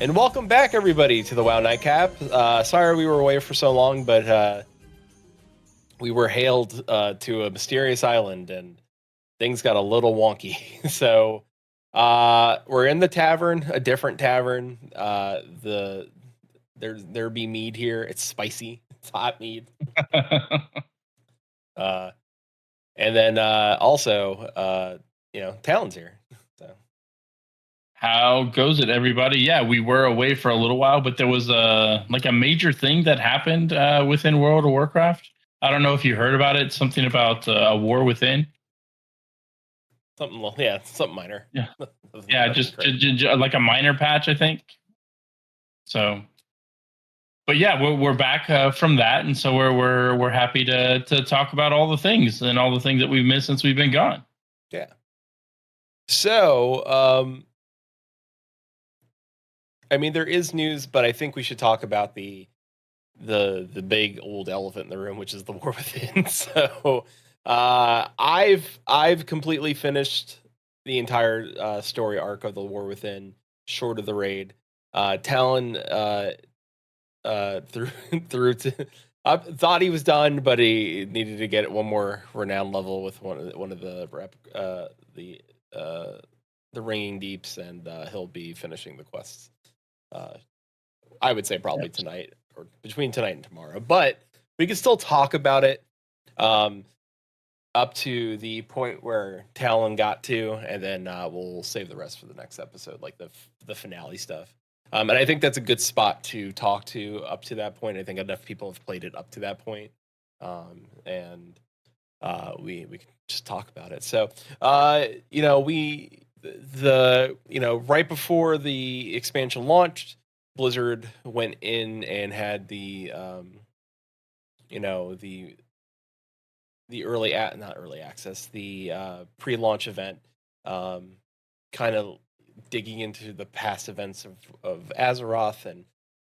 And welcome back, everybody, to the WoW Nightcap. Sorry we were away for so long, but we were hailed to a mysterious island, and things got a little wonky. So we're in the tavern, a different tavern. There be mead here. It's spicy. It's hot mead. And then also, Talon's here. How goes it, everybody? Yeah, we were away for a little while, but there was a major thing that happened within World of Warcraft. I don't know if you heard about it. Something about a war within. Something minor. Yeah, yeah, just like a minor patch, I think. So, but yeah, we're back from that, and so we're happy to talk about all the things and all the things that we've missed since we've been gone. Yeah. So, I mean, there is news, but I think we should talk about the big old elephant in the room, which is the war within. So, I've completely finished the entire story arc of the war within, short of the raid. Talon through to. I thought he was done, but he needed to get one more renown level with one of the ringing deeps, and he'll be finishing the quests. I would say probably tonight, or between tonight and tomorrow, but we can still talk about it up to the point where Talon got to, and then we'll save the rest for the next episode, like the finale stuff. And I think that's a good spot to talk to up to that point. I think enough people have played it up to that point, and we can just talk about it. So right before the expansion launched, Blizzard went in and had the not early access, the pre-launch event, kind of digging into the past events of Azeroth, and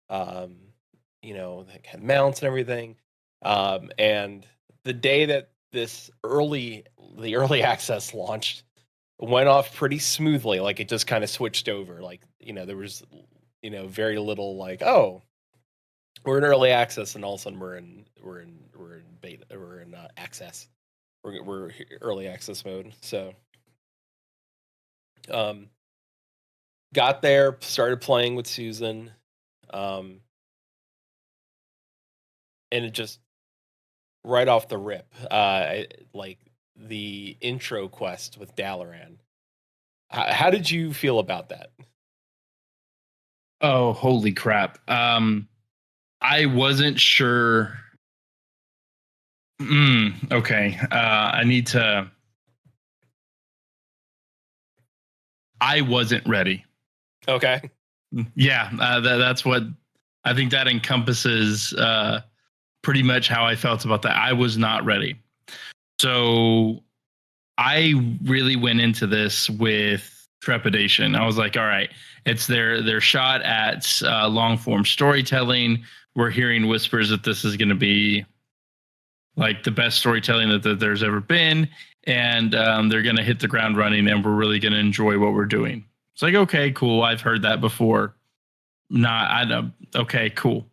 that had mounts and everything. And the day that the early access launched, went off pretty smoothly. Like, it just kind of switched over. Like, there was very little like, oh, we're in early access, and all of a sudden we're in beta, we're in access, we're early access mode. So got there, started playing with Susan, and it just right off the rip, like the intro quest with Dalaran. How did you feel about that? Oh, holy crap. I wasn't sure. Okay. I wasn't ready. Okay. Yeah, that's what I think that encompasses pretty much how I felt about that. I was not ready. So I really went into this with trepidation. I was like, all right, it's their shot at long form storytelling. We're hearing whispers that this is going to be like the best storytelling that there's ever been, and they're going to hit the ground running, and we're really going to enjoy what we're doing. It's like, okay, cool. I've heard that before. Okay, cool.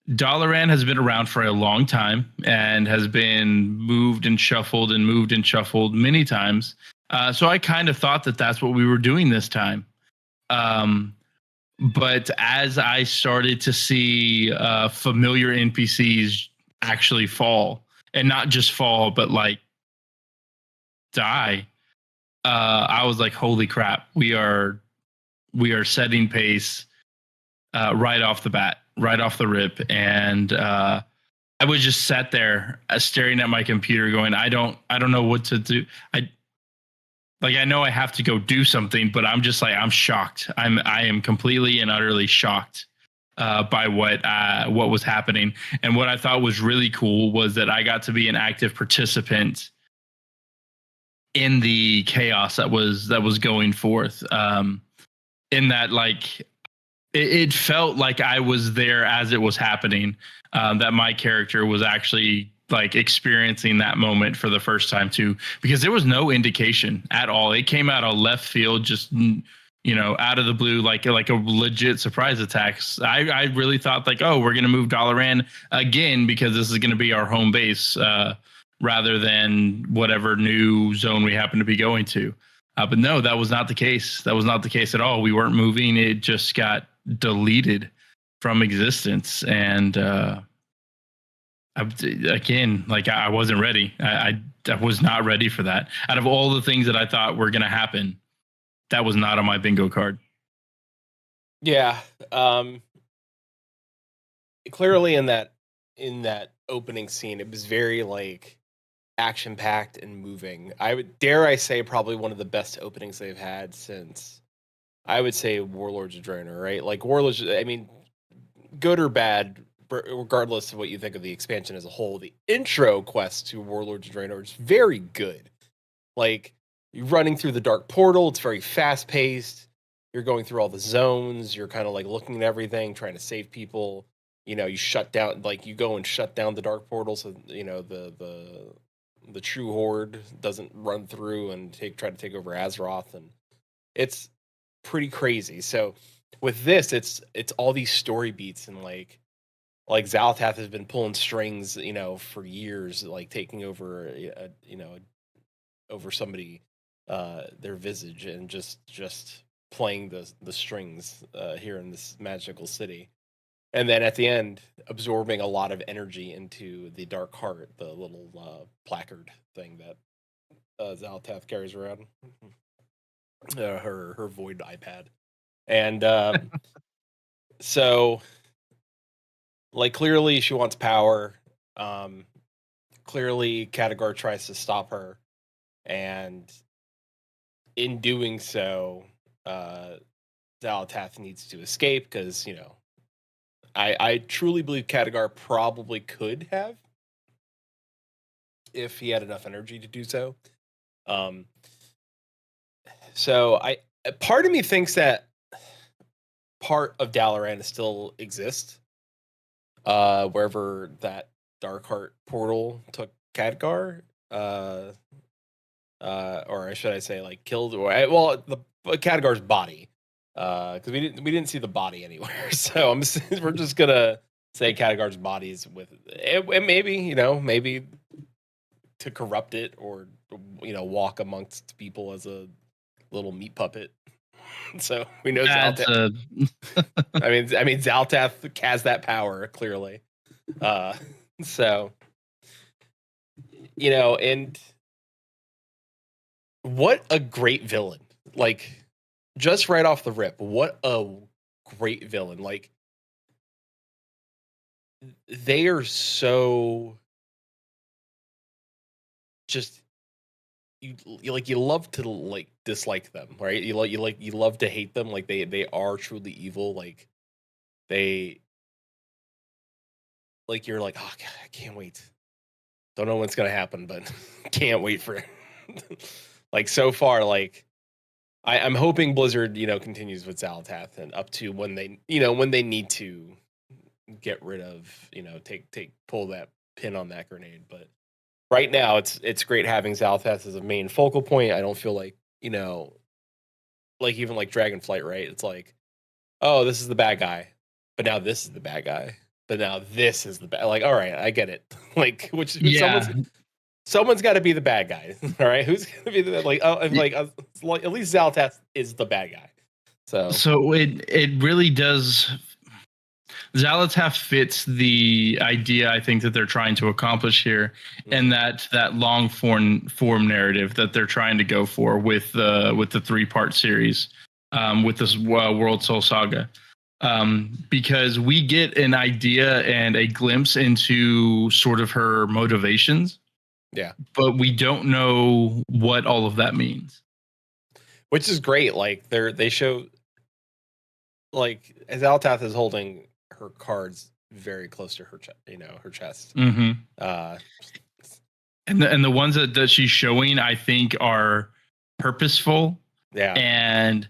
Dalaran has been around for a long time and has been moved and shuffled many times. So I kind of thought that that's what we were doing this time. But as I started to see familiar NPCs actually fall, and not just fall, but like die, I was like, holy crap, we are setting pace right off the bat, right off the rip. And I was just sat there staring at my computer going, I don't know what to do. I know I have to go do something, but I'm just like, I'm shocked. I am completely and utterly shocked by what was happening. And what I thought was really cool was that I got to be an active participant in the chaos that was going forth. In that, like, it felt like I was there as it was happening. That my character was actually like experiencing that moment for the first time too, because there was no indication at all. It came out of left field, just out of the blue, like a legit surprise attacks. I really thought like, oh, we're gonna move Dalaran again because this is gonna be our home base, rather than whatever new zone we happen to be going to. But no, that was not the case. That was not the case at all. We weren't moving. It just got deleted from existence. And again, like I wasn't ready. I was not ready for that. Out of all the things that I thought were going to happen, that was not on my bingo card. Yeah. Clearly in that opening scene, it was very like action packed and moving. I would dare I say probably one of the best openings they've had since, I would say, Warlords of Draenor, right? Like Warlords, I mean, good or bad, regardless of what you think of the expansion as a whole, the intro quest to Warlords of Draenor is very good. Like, you're running through the dark portal, it's very fast paced. You're going through all the zones, you're kind of like looking at everything, trying to save people. You shut down, like you go and shut down the dark portal so the true horde doesn't run through and try to take over Azeroth, and it's pretty crazy. So with this, it's all these story beats, and like Xal'atath has been pulling strings, for years, like taking over, over somebody, their visage, and just playing the strings here in this magical city. And then at the end, absorbing a lot of energy into the Dark Heart, the little placard thing that Xal'atath carries around, her void iPad, and so like clearly she wants power. Clearly, Khadgar tries to stop her, and in doing so, Xal'atath needs to escape because I truly believe Khadgar probably could have, if he had enough energy to do so. So part of me thinks that part of Dalaran still exists, wherever that Darkheart portal took Khadgar, or should I say, like killed, or the Khadgar's body, because we didn't see the body anywhere. So we're just gonna say Khadgar's body is with it, and maybe to corrupt it, or walk amongst people as a little meat puppet. So we know Xal'atath. I mean Xal'atath has that power clearly. So and what a great villain! Like, just right off the rip, what a great villain! Like, they are so just you love to like dislike them, right? You love to hate them. Like they are truly evil. Like they you're like, oh God, I can't wait. Don't know what's gonna happen, but can't wait for it. Like so far, like I'm hoping Blizzard, continues with Xal'atath, and up to when they need to get rid of, pull that pin on that grenade. But right now, it's great having Xal'atath as a main focal point. I don't feel like, like even like Dragonflight, right? It's like, oh, this is the bad guy, but now this is the bad guy, but now this is the bad. Like, all right, I get it. Like, someone's got to be the bad guy. All right, who's gonna be the like? Oh, like at least Xal'atath is the bad guy. So it really does. Xal'atath fits the idea I think that they're trying to accomplish here, and that long form narrative that they're trying to go for with the 3-part series, with this World Soul Saga, because we get an idea and a glimpse into sort of her motivations. Yeah, but we don't know what all of that means, which is great. Like they show, like, as Xal'atath is holding her cards very close to her, her chest. Mm-hmm. And the ones that she's showing, I think, are purposeful. Yeah, and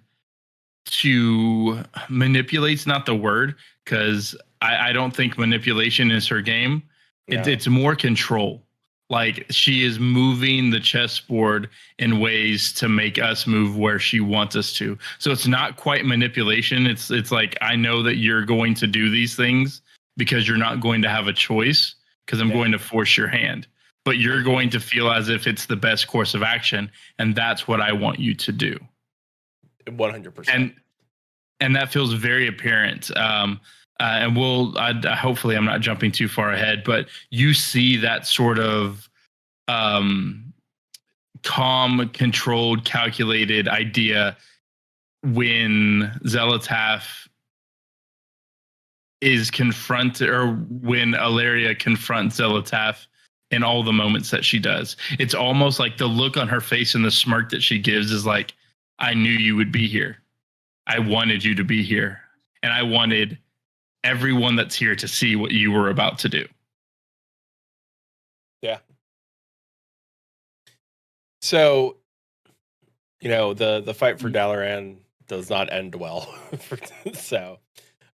to manipulate's not the word, because I don't think manipulation is her game. No. It's more control. Like she is moving the chessboard in ways to make us move where she wants us to. So it's not quite manipulation. It's like I know that you're going to do these things because you're not going to have a choice because I'm going to force your hand. But you're going to feel as if it's the best course of action, and that's what I want you to do. 100%. And that feels very apparent. And hopefully I'm not jumping too far ahead, but you see that sort of calm, controlled, calculated idea when Zelatath is confronted, or when Alaria confronts Zelatath in all the moments that she does. It's almost like the look on her face and the smirk that she gives is like, I knew you would be here. I wanted you to be here. And I wanted everyone that's here to see what you were about to do. Yeah. So, the fight for Dalaran does not end well. So,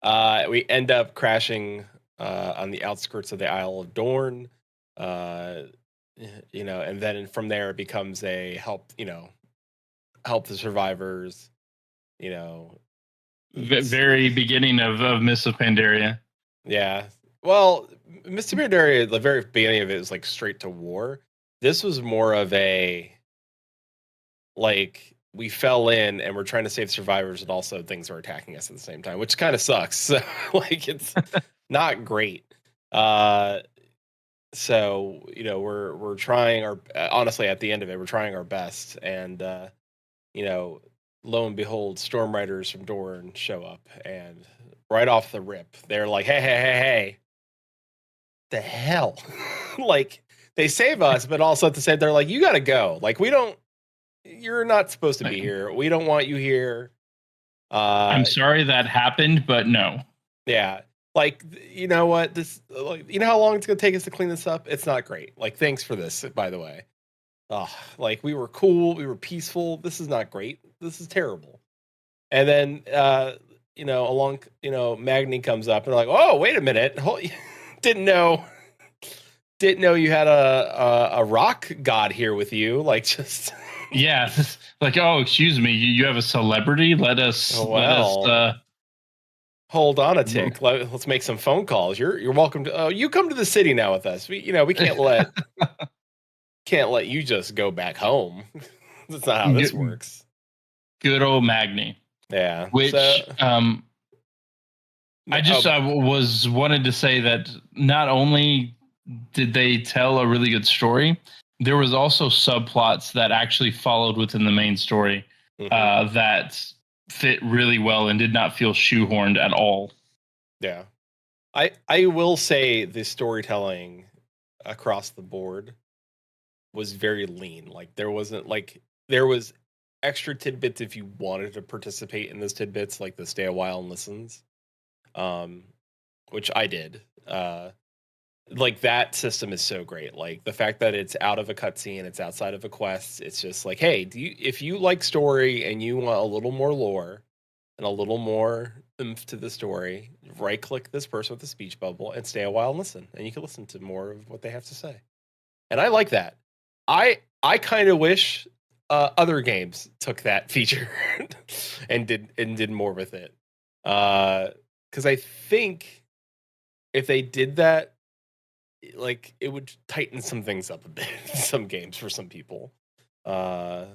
we end up crashing on the outskirts of the Isle of Dorne. And then from there it becomes a help the survivors. Very beginning of Mists of Pandaria. Yeah. Well, Mists of Pandaria, the very beginning of it was like straight to war. This was more of a like we fell in and we're trying to save survivors, and also things are attacking us at the same time, which kind of sucks. So, like it's not great. So we're trying our honestly at the end of it we're trying our best, and lo and behold, storm riders from Dorne show up, and right off the rip they're like, hey, the hell. Like they save us, but also at the same they're like, you gotta go, like you're not supposed to be here, we don't want you here. I'm sorry that happened, but no. Yeah. Like, you know what? This, like, you know how long it's going to take us to clean this up? It's not great. Like, thanks for this, by the way. Like, we were cool. We were peaceful. This is not great. This is terrible. And then, Magni comes up and they're like, oh, wait a minute. Didn't know you had a rock god here with you. Like, just. Yeah. Like, oh, excuse me. You have a celebrity? Let us. Hold on a tick. Let's make some phone calls. You're welcome to. You come to the city now with us. We can't let you just go back home. That's not how this works. Good old Magni. Yeah. Which I wanted to say that not only did they tell a really good story, there was also subplots that actually followed within the main story that fit really well and did not feel shoehorned at all. Yeah. I will say the storytelling across the board was very lean. Like there was extra tidbits if you wanted to participate in those tidbits, like the stay a while and listens. Which I did. Like that system is so great. Like the fact that it's out of a cutscene, it's outside of a quest. It's just like, hey, if you like story and you want a little more lore and a little more oomph to the story, right click this person with a speech bubble and stay a while and listen, and you can listen to more of what they have to say. And I like that. I kind of wish other games took that feature and did more with it. Because I think if they did that, like it would tighten some things up a bit. Some games for some people. Like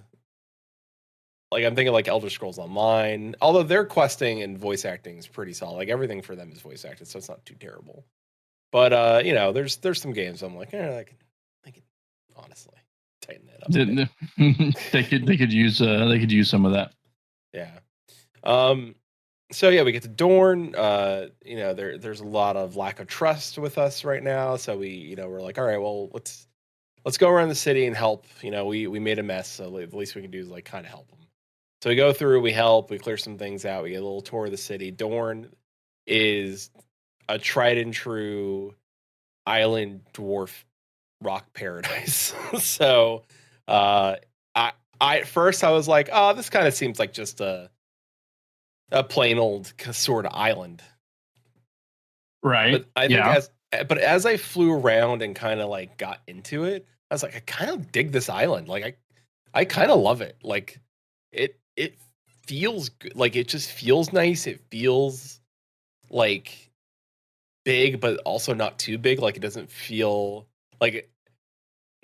I'm thinking like Elder Scrolls Online, although their questing and voice acting is pretty solid. Like everything for them is voice acted, so it's not too terrible. But there's some games I'm like, I could honestly tighten that up. They could use some of that. Yeah. So yeah, we get to Dorne. There's a lot of lack of trust with us right now. So we're like, all right, well, let's go around the city and help. We made a mess, so the least we can do is like kind of help them. So we go through, we help, we clear some things out, we get a little tour of the city. Dorne is a tried and true island dwarf rock paradise. So I at first I was like, oh, this kind of seems like just a plain old sort of island. Right. But I think but as I flew around and kind of like got into it, I was like, I kind of dig this island. Like I kind of love it. Like it feels good. Like it just feels nice. It feels like big, but also not too big. Like it doesn't feel like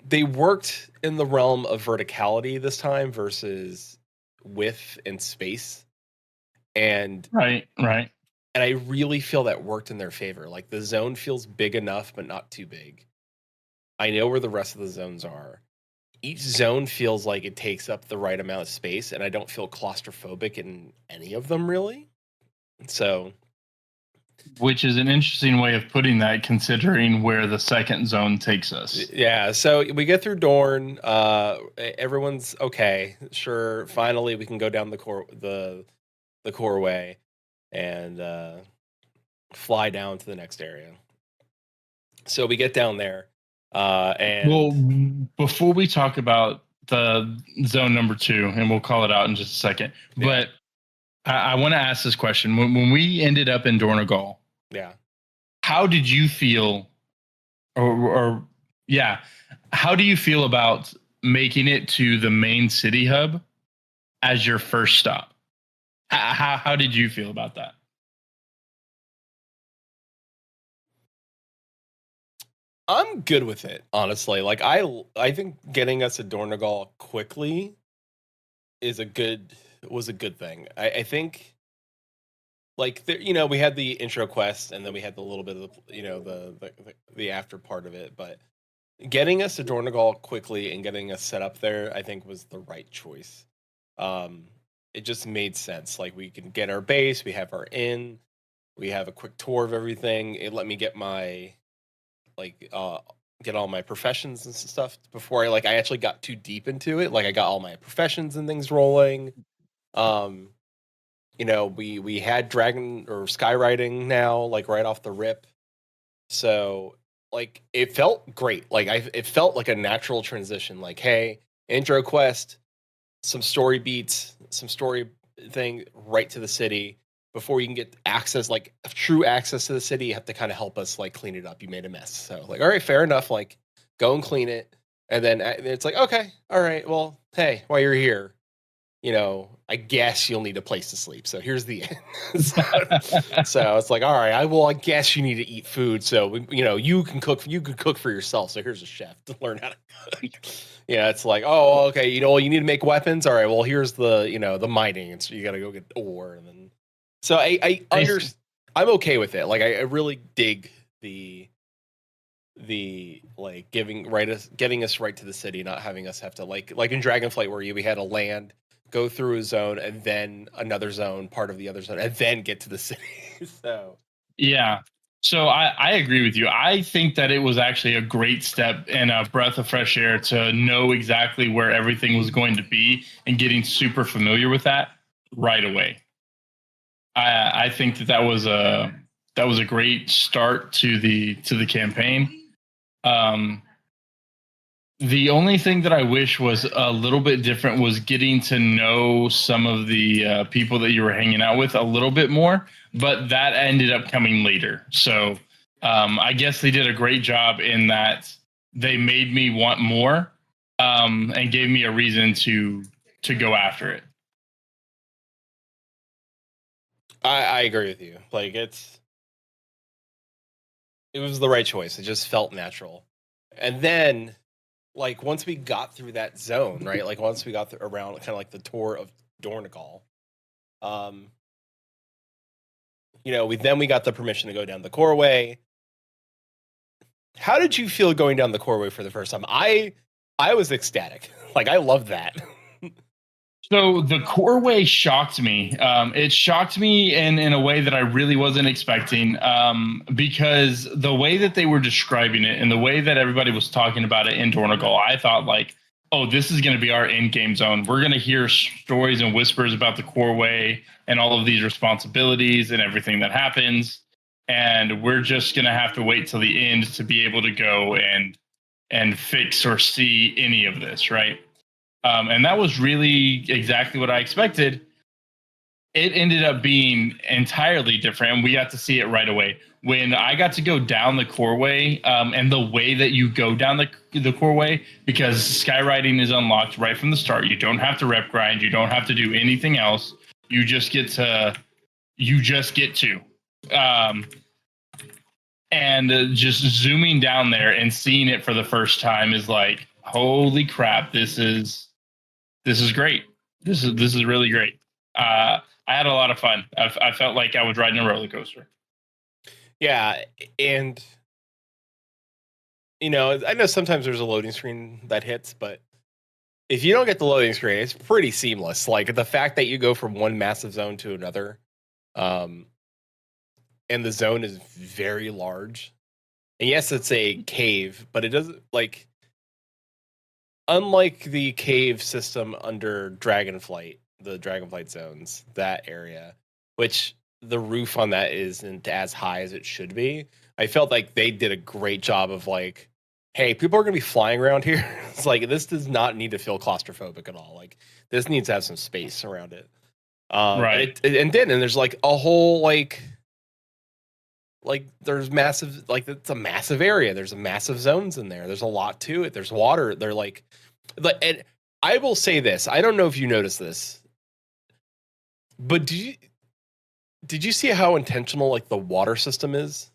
they worked in the realm of verticality this time versus width and space. And Right, right. I really feel that worked in their favor. Like the zone feels big enough, but not too big. I know where the rest of the zones are. Each zone feels like it takes up the right amount of space, and I don't feel claustrophobic in any of them really. So, Which is an interesting way of putting that, considering where the second zone takes us. yeah, so we get through Dorne. Everyone's okay. Sure, finally we can go down the core way and fly down to the next area. So we get down there, and Well, before we talk about the zone number 2, and we'll call it out in just a second, Yeah. but I want to ask this question. When we ended up in Dornegal, yeah, how did you feel, or yeah, how do you feel about making it to the main city hub as your first stop? How did you feel about that? I'm good with it, honestly. Like I think getting us to Dornegal quickly is a good was a good thing. I think like we had the intro quest and then we had the little bit of the after part of it, but getting us to Dornegal quickly and getting us set up there, I think was the right choice. Um, it just made sense. Like we can get our base, we have our inn, we have a quick tour of everything. It let me get my like get all my professions and stuff before I actually got too deep into it. Like I got all my professions and things rolling. Um, we had dragon or skywriting now, like right off the rip. So like it felt great. Like it felt like a natural transition. Like, hey, intro quest, some story beats, some story thing right to the city. Before you can get access, like true access to the city, you have to kind of help us like clean it up. You made a mess. So like, all right, fair enough. Like go and clean it. And then it's like, okay, all right, well, hey, while you're here, I guess you'll need a place to sleep. So here's the end. So it's like, all right, I guess you need to eat food. So you can cook for yourself. So here's a chef to learn how to cook. Yeah, it's like, oh, okay, you need to make weapons. All right, well, here's the mining. And so you got to go get ore, and then so I'm okay with it. Like I really dig the like getting us right to the city, not having us have to like in Dragonflight where we had to land, go through a zone, and then another zone, part of the other zone, and then get to the city. So Yeah. So I agree with you. I think that it was actually a great step and a breath of fresh air to know exactly where everything was going to be and getting super familiar with that right away. I think that was a great start to the campaign. Um, the only thing that I wish was a little bit different was getting to know some of the people that you were hanging out with a little bit more, but that ended up coming later. So I guess they did a great job in that they made me want more and gave me a reason to go after it. I agree with you. Like it was the right choice. It just felt natural. And then like once we got through that zone, right? Like once we got around kind of like the tour of Dornegal, um, we got the permission to go down the core way. How did you feel going down the core way for the first time? I was ecstatic. Like I loved that. So the core way shocked me. It shocked me in a way that I really wasn't expecting because the way that they were describing it and the way that everybody was talking about it in Dornegal, I thought like, oh, this is going to be our end game zone. We're going to hear stories and whispers about the core way and all of these responsibilities and everything that happens. And we're just going to have to wait till the end to be able to go and fix or see any of this, right? And that was really exactly what I expected. It ended up being entirely different, and we got to see it right away. when I got to go down the core way, and the way that you go down the core way, because skywriting is unlocked right from the start. You don't have to rep grind. You don't have to do anything else. You just get to. Um, and just zooming down there and seeing it for the first time is like, holy crap! This is great. This is really great. I had a lot of fun. I felt like I was riding a roller coaster. Yeah, and I know sometimes there's a loading screen that hits, but if you don't get the loading screen, it's pretty seamless. Like the fact that you go from one massive zone to another, and the zone is very large. And yes, it's a cave, but it doesn't unlike the cave system under Dragonflight, the Dragonflight zones, that area, which the roof on that isn't as high as it should be. I felt like they did a great job of like, hey, people are going to be flying around here. It's like, this does not need to feel claustrophobic at all. Like, this needs to have some space around it. Right. And there's like a whole like there's massive, like it's a massive area. There's a massive zones in there. There's a lot to it. There's water. They're like, and I will say this. I don't know if you noticed this, but did you see how intentional like the water system is?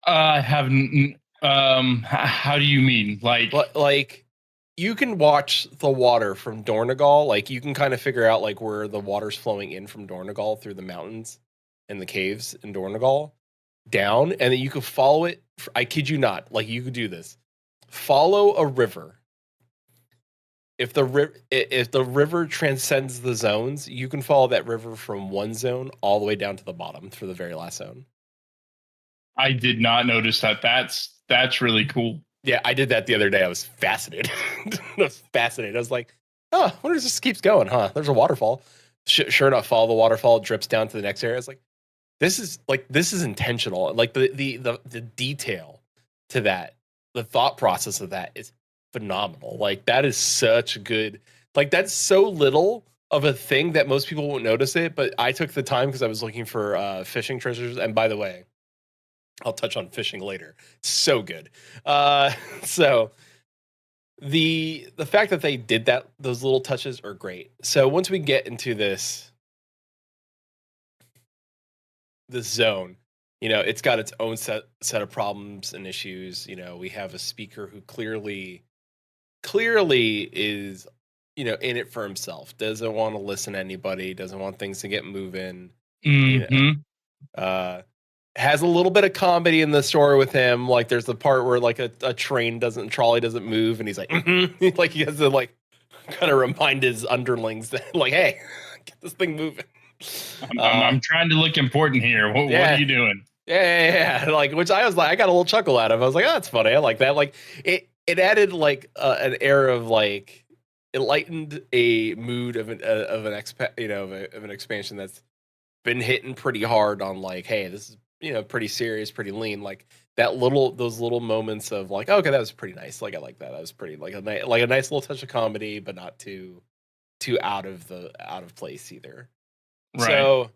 I haven't. How do you mean? Like you can watch the water from Dornegal. Like you can kind of figure out like where the water's flowing in from Dornegal through the mountains and the caves in Dornegal down, and then you could follow it. I kid you not. Like you could do this. Follow a river. If the river transcends the zones, you can follow that river from one zone all the way down to the bottom for the very last zone. I did not notice that. That's really cool. Yeah, I did that the other day. I was fascinated. I was like, oh, where does this keeps going? Huh? There's a waterfall. Sure enough, follow the waterfall, it drips down to the next area. I was like, this is intentional. Like the detail to that, the thought process of that is phenomenal. Like that is such good. Like that's so little of a thing that most people won't notice it. But I took the time because I was looking for fishing treasures. And by the way, I'll touch on fishing later. So good. So the fact that they did that, those little touches are great. So once we get into this zone, it's got its own set of problems and issues. We have a speaker who clearly is, in it for himself. Doesn't want to listen to anybody. Doesn't want things to get moving. Mm-hmm. Has a little bit of comedy in the story with him. Like there's the part where like a trolley doesn't move, and he's like, like he has to like kind of remind his underlings that like, hey, get this thing moving. I'm trying to look important here. What are you doing? Yeah. Like, which I was like, I got a little chuckle out of. I was like, oh, that's funny. I like that. Like it added like an air of like, it lightened a mood of an expansion that's been hitting pretty hard on like, hey, this is pretty serious, pretty lean. Like those little moments of like, okay, that was pretty nice. Like I like that. That was pretty like a nice little touch of comedy, but not too out of place either. Right. So,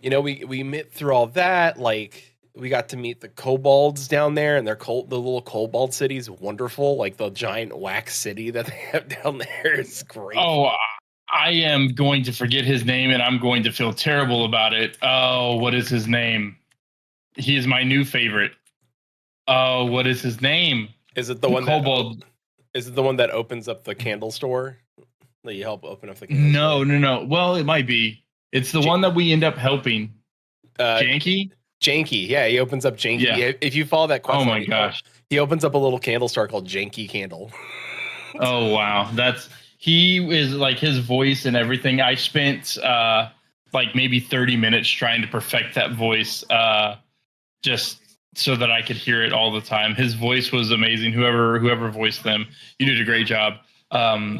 we met through all that. Like we got to meet the kobolds down there, and the little kobold city is wonderful. Like the giant wax city that they have down there is great. Oh, I am going to forget his name, and I'm going to feel terrible about it. Oh, what is his name? He is my new favorite. Oh, what is his name? Is it the one kobold? Is it the one that opens up the candle store? That you help open up the candle store? No. Well, it might be. It's the one that we end up helping. Janky? Janky, yeah. He opens up Janky. Yeah. If you follow that quest, oh my gosh, he opens up a little candle store called Janky Candle. Oh wow, he is like his voice and everything. I spent like maybe 30 minutes trying to perfect that voice, just so that I could hear it all the time. His voice was amazing. Whoever voiced them, you did a great job.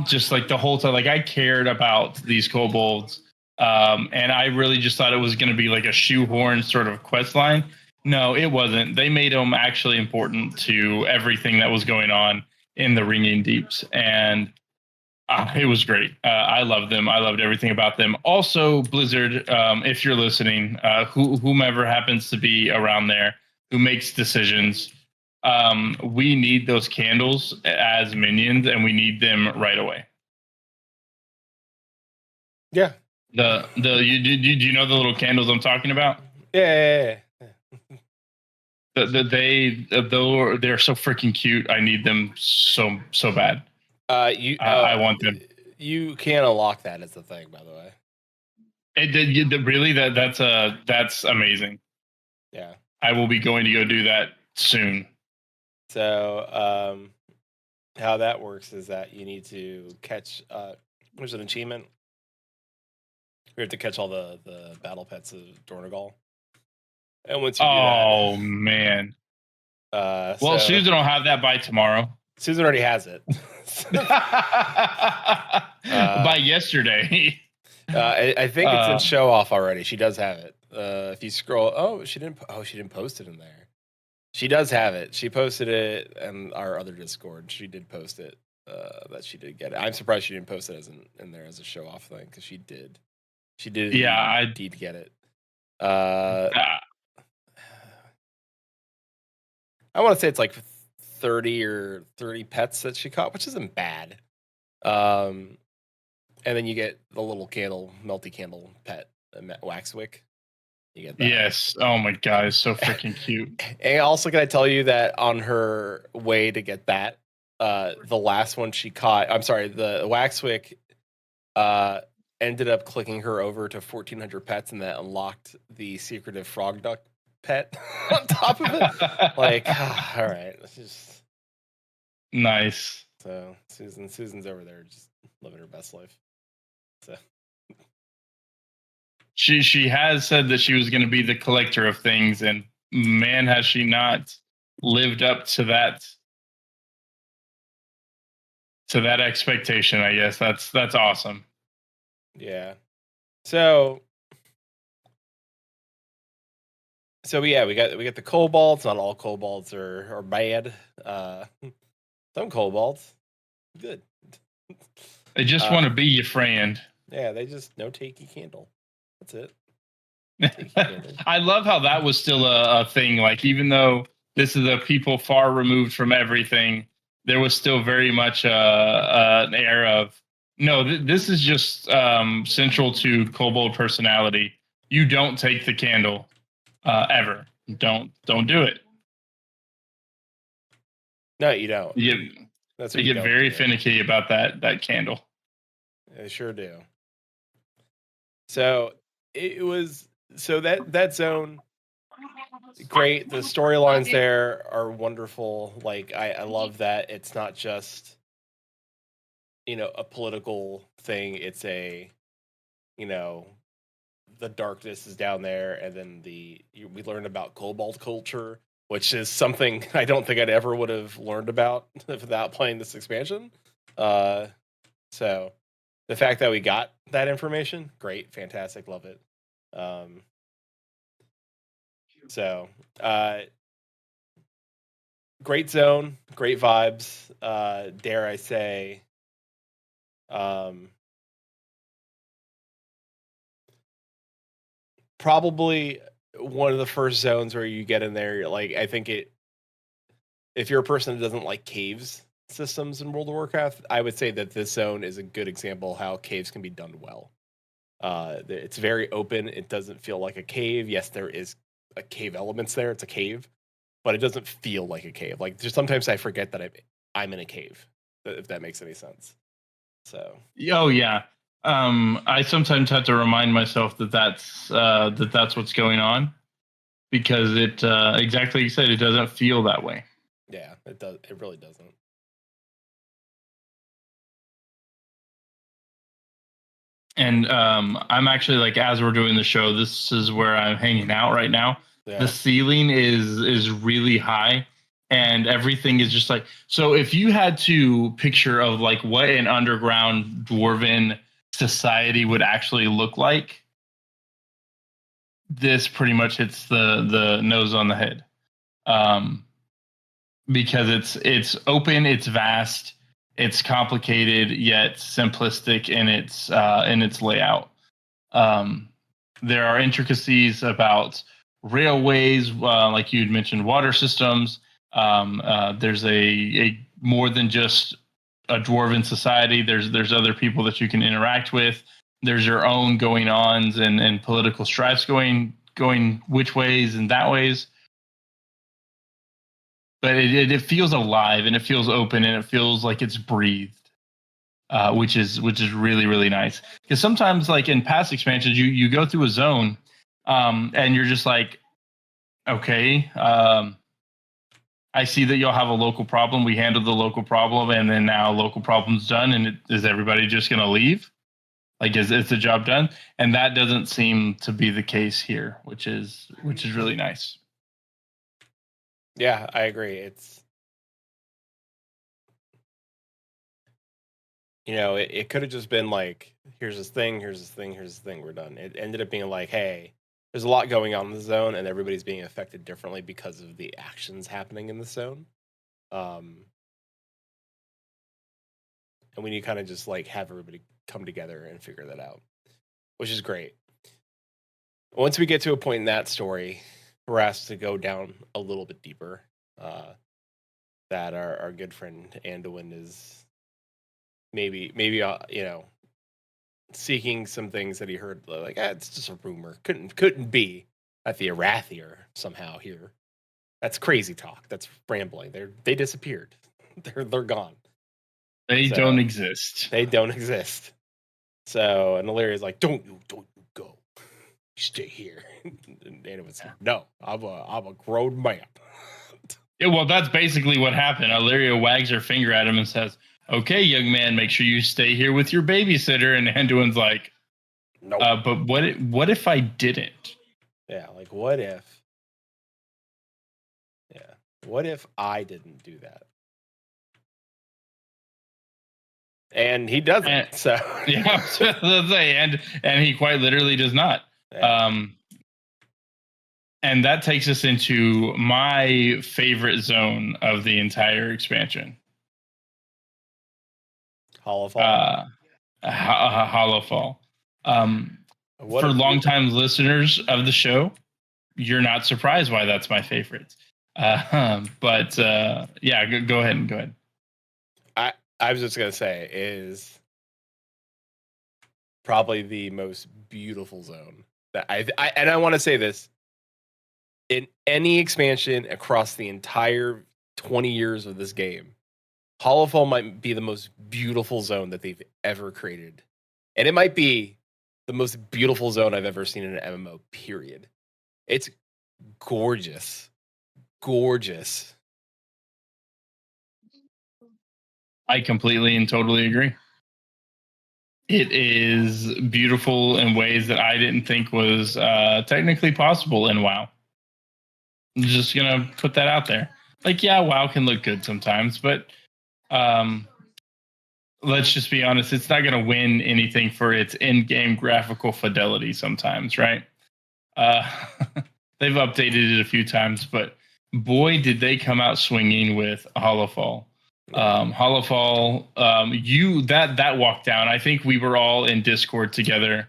Just like the whole time, like I cared about these kobolds. And I really just thought it was going to be like a shoehorn sort of quest line. No, it wasn't. They made them actually important to everything that was going on in the Ringing Deeps. And It was great. I loved them. I loved everything about them. Also, Blizzard, if you're listening, whomever happens to be around there who makes decisions, we need those candles as minions, and we need them right away. Yeah. Do you know the little candles I'm talking about? Yeah. They're so freaking cute. I need them so bad. I want them. You can't unlock that as the thing, by the way. Really that's amazing. Yeah. I will be going to go do that soon. So how that works is that you need to catch there's an achievement. We have to catch all the battle pets of Dornagal. And once you do that, oh man. Well, so, Susan will have that by tomorrow. Susan already has it. By yesterday. I think it's in show off already. She does have it. If you scroll, she didn't post it in there. She does have it. She posted it in our other Discord. She did post it. That she did get it. I'm surprised she didn't post it as in there as a show off thing because she did. She did. Yeah, I did get it. I want to say it's like 30 pets that she caught, which isn't bad. And then you get the little melty candle pet, Waxwick. You get that. Yes. Oh my god, it's so freaking cute. And also, can I tell you that on her way to get that, the last one she caught, I'm sorry, the Waxwick ended up clicking her over to 1,400 pets, and that unlocked the secretive frog duck pet on top of it. Like, all right, let's just nice. So Susan's over there just living her best life. So she has said that she was going to be the collector of things, and man, has she not lived up to that expectation. I guess that's awesome. Yeah. So yeah, we got the kobolds. Not all kobolds are bad. Some kobolds, good. They just want to be your friend. Yeah, they just no takey candle. That's it. I love how that was still a thing. Like, even though this is a people far removed from everything, there was still very much an air of, no, this is just central to kobold personality. You don't take the candle ever. Don't do it. No, you don't. They get very finicky about that candle. They sure do. So it was that zone. Great. The storylines there are wonderful. Like I love that it's not just a political thing. It's a the darkness is down there, and then we learned about kobold culture, which is something I don't think I'd ever would have learned about without playing this expansion. So the fact that we got that information, great, fantastic, love it. Great zone, great vibes. Dare I say, probably one of the first zones where you get in there. Like, I think if you're a person that doesn't like caves systems in World of Warcraft, I would say that this zone is a good example of how caves can be done well. It's very open. It doesn't feel like a cave. Yes, there is a cave elements there. It's a cave, but it doesn't feel like a cave. Like, just sometimes I forget that I'm in a cave, if that makes any sense. So. Oh yeah. I sometimes have to remind myself that's what's going on, because it exactly like you said, it doesn't feel that way. Yeah, it does. It really doesn't. And I'm actually, like, as we're doing the show, this is where I'm hanging out right now. Yeah. The ceiling is really high, and everything is just like, so if you had to picture of like what an underground dwarven society would actually look like, this pretty much hits the nose on the head. Because it's open, it's vast, It's complicated yet simplistic in its layout. There are intricacies about railways, like you'd mentioned, water systems. There's a more than just a dwarven society. There's other people that you can interact with. There's your own going ons and political strifes going which ways and that ways. But it feels alive and it feels open and it feels like it's breathed, which is really really nice. Because sometimes, like in past expansions, you go through a zone, and you're just like, okay, I see that you'll have a local problem. We handled the local problem, and then now local problem's done. And is everybody just going to leave? Like, is the job done? And that doesn't seem to be the case here, which is really nice. Yeah, I agree. It's, it could have just been like, here's this thing, here's this thing, here's this thing, we're done. It ended up being like, hey, there's a lot going on in the zone, and everybody's being affected differently because of the actions happening in the zone. And we need to kind of just like have everybody come together and figure that out, which is great. Once we get to a point in that story, we're asked to go down a little bit deeper. That our good friend Anduin is maybe seeking some things that he heard, like, it's just a rumor. Couldn't be that the Arathi are somehow here. That's crazy talk. That's rambling. They disappeared. They're gone. They don't exist. They don't exist. So, and Illyria's like, don't you go. You stay here. And Anduin's like, no, I'm a grown man. Yeah, well, that's basically what happened. Illyria wags her finger at him and says, "Okay, young man, make sure you stay here with your babysitter." And Anduin's like, "No, but what if I didn't?" Yeah, like what if? Yeah, what if I didn't do that? And he doesn't. So yeah, and he quite literally does not. Yeah. And that takes us into my favorite zone of the entire expansion. Hollowfall. Hollowfall. For longtime listeners of the show, you're not surprised why that's my favorite. But yeah, go ahead. I was just gonna say is probably the most beautiful zone that I want to say this. In any expansion across the entire 20 years of this game, Hollowfall might be the most beautiful zone that they've ever created. And it might be the most beautiful zone I've ever seen in an MMO, period. It's gorgeous. Gorgeous. I completely and totally agree. It is beautiful in ways that I didn't think was technically possible in WoW. I'm just gonna put that out there. Like, yeah, WoW can look good sometimes, but let's just be honest, it's not gonna win anything for its in-game graphical fidelity sometimes, right? They've updated it a few times, but boy, did they come out swinging with Hollowfall. Hollowfall, that walk down, I think we were all in Discord together,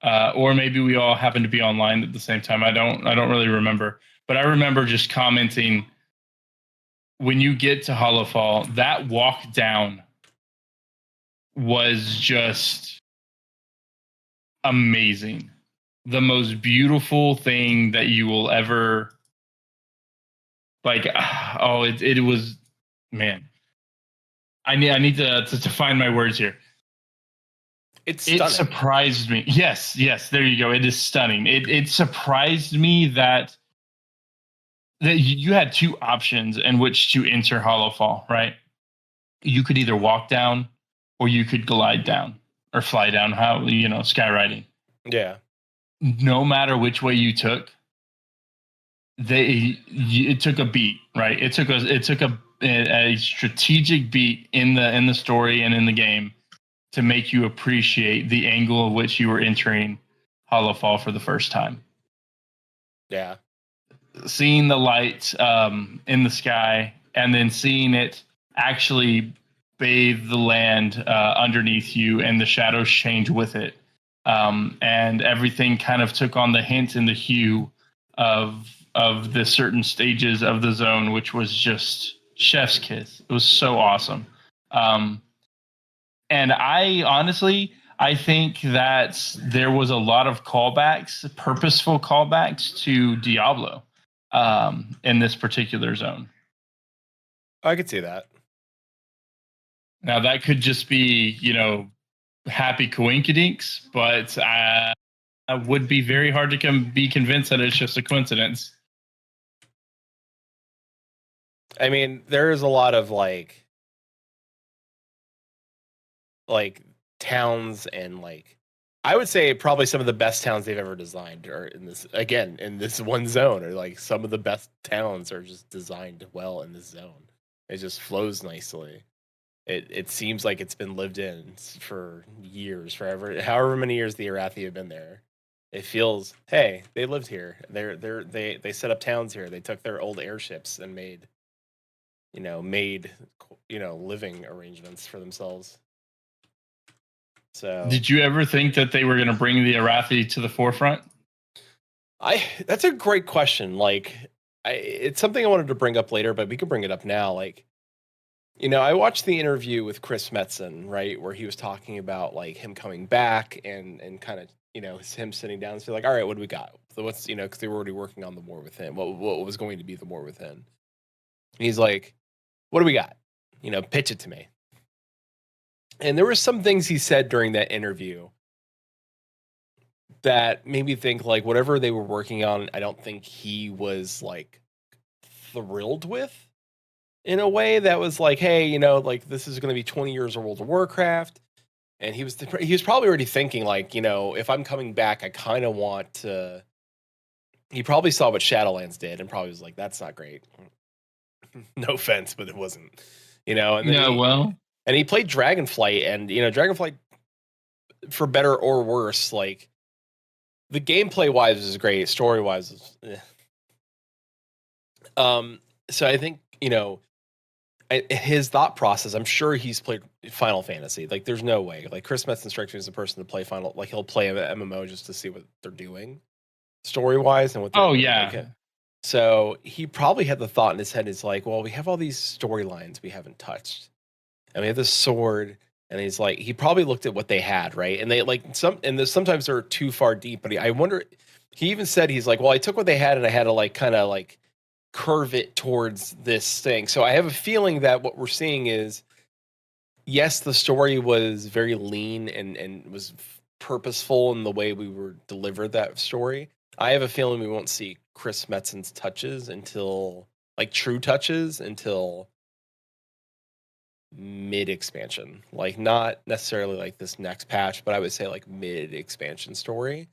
or maybe we all happened to be online at the same time. I don't really remember. But I remember just commenting, when you get to Hollowfall, that walk down was just amazing. The most beautiful thing that you will ever, like, it was, man. I need to find my words here. It surprised me. Yes, there you go. It is stunning. It surprised me that you had two options in which to enter Hollowfall, right? You could either walk down or you could glide down or fly down, skywriting. Yeah. No matter which way you took, it took a beat, right? It took a strategic beat in the story and in the game to make you appreciate the angle of which you were entering Hollowfall for the first time. Yeah. Seeing the light in the sky and then seeing it actually bathe the land underneath you, and the shadows change with it. And everything kind of took on the hint and the hue of the certain stages of the zone, which was just chef's kiss. It was so awesome. And I honestly, I think that there was a lot of callbacks, purposeful callbacks to Diablo in this particular zone. I could see that. Now that could just be, happy coinkydinks, but it would be very hard to be convinced that it's just a coincidence. I mean, there is a lot of like towns and like I would say probably some of the best towns they've ever designed are in this one zone, or like some of the best towns are just designed well in this zone. It just flows nicely. It seems like it's been lived in for years, forever, however many years the Arathi have been there. It feels, hey, they lived here. They set up towns here. They took their old airships and made living arrangements for themselves. So, did you ever think that they were going to bring the Arathi to the forefront? That's a great question. Like, it's something I wanted to bring up later, but we could bring it up now. Like, I watched the interview with Chris Metzen, right, where he was talking about like him coming back and kind of him sitting down and saying like, all right, what do we got? So what's because they were already working on the war within. What was going to be the war within? And he's like, what do we got? Pitch it to me. And there were some things he said during that interview that made me think like whatever they were working on, I don't think he was like thrilled with in a way that was like, hey, like this is going to be 20 years of World of Warcraft. And he was probably already thinking like, if I'm coming back, I kind of want to. He probably saw what Shadowlands did and probably was like, that's not great. No offense, but it wasn't, and then and he played Dragonflight, and Dragonflight, for better or worse, like the gameplay wise is great, story wise is so I think his thought process, I'm sure he's played Final Fantasy. Like there's no way, like Chris Metzen strikes me as the person to play Final, like he'll play an MMO just to see what they're doing story wise and what they're doing. Like, so he probably had the thought in his head, it's like, well, we have all these storylines we haven't touched, and we have this sword, and he's like, he probably looked at what they had, right? And they like sometimes they're too far deep, but I wonder, he even said, he's like, well, I took what they had and I had to like kind of like curve it towards this thing. So I have a feeling that what we're seeing is, yes, the story was very lean and was purposeful in the way we were delivered that story. I have a feeling we won't see Chris Metzen's touches until like true touches until mid expansion, like not necessarily like this next patch, but I would say like mid expansion story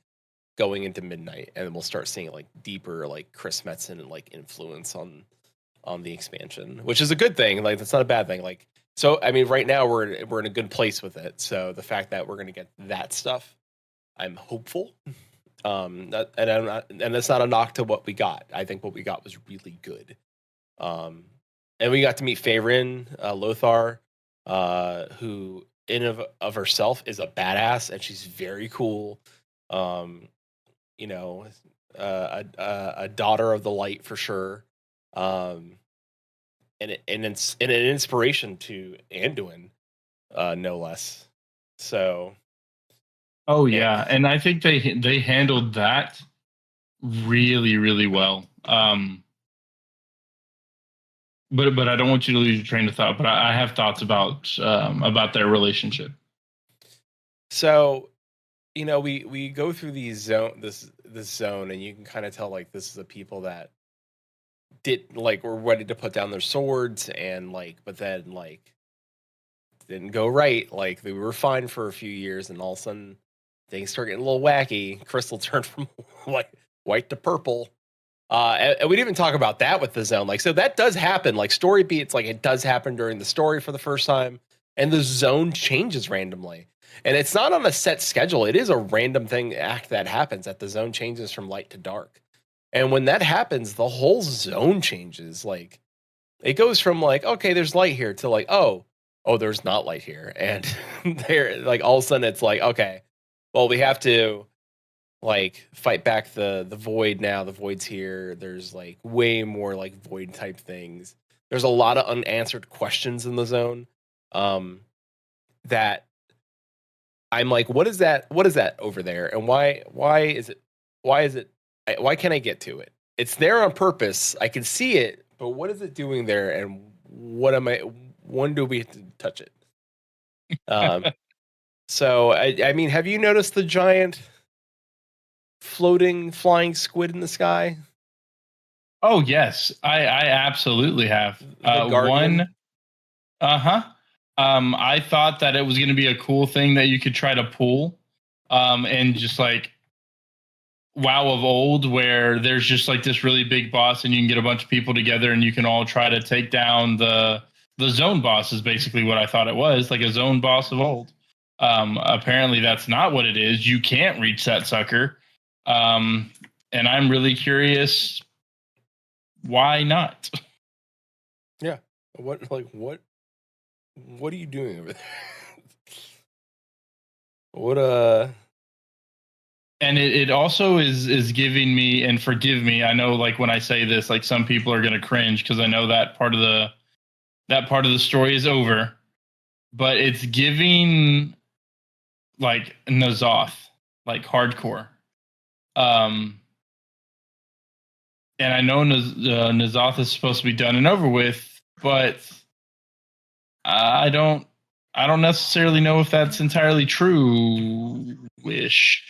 going into midnight, and then we'll start seeing like deeper like Chris Metzen like influence on the expansion, which is a good thing. Like that's not a bad thing. Like, so I mean, right now we're in a good place with it. So the fact that we're going to get that stuff, I'm hopeful. And that's not a knock to what we got. I think what we got was really good. And we got to meet Faerun, Lothar, who in of herself is a badass, and she's very cool. A daughter of the light for sure. And it's an inspiration to Anduin, no less. So. Oh yeah, and I think they handled that really, really well. But I don't want you to lose your train of thought. But I have thoughts about their relationship. So, we go through this zone, and you can kind of tell like this is the people that were ready to put down their swords, and like, but then like didn't go right. Like they were fine for a few years, and all of a sudden things start getting a little wacky. Crystal turned from white to purple. And we didn't even talk about that with the zone. Like, so that does happen. Like story beats, like it does happen during the story for the first time, and the zone changes randomly. And it's not on a set schedule. It is a random act that happens, that the zone changes from light to dark. And when that happens, the whole zone changes. Like it goes from like, okay, there's light here, to like, oh, oh, there's not light here, and they're like all of a sudden it's like, okay, well, we have to like fight back the void now. The void's here. There's like way more like void type things. There's a lot of unanswered questions in the zone. That I'm like, what is that? What is that over there? And why is it? Why can't I get to it? It's there on purpose. I can see it, but what is it doing there? And what am I? When do we have to touch it? Um, so I mean, have you noticed the giant floating flying squid in the sky? Oh yes, I absolutely have. The Guardian? One, uh-huh. I thought that it was going to be a cool thing that you could try to pull, and just like WoW of old, where there's just like this really big boss, and you can get a bunch of people together, and you can all try to take down the zone boss. Is basically what I thought it was, like a zone boss of old. Apparently, that's not what it is. You can't reach that sucker, and I'm really curious why not. Yeah. What are you doing over there? What And it also is giving me, and forgive me, I know like when I say this, like some people are going to cringe because I know that part of the story is over, but it's giving like Nazoth, like hardcore. Um, and I know Nazoth is supposed to be done and over with, but I don't necessarily know if that's entirely true. Wish.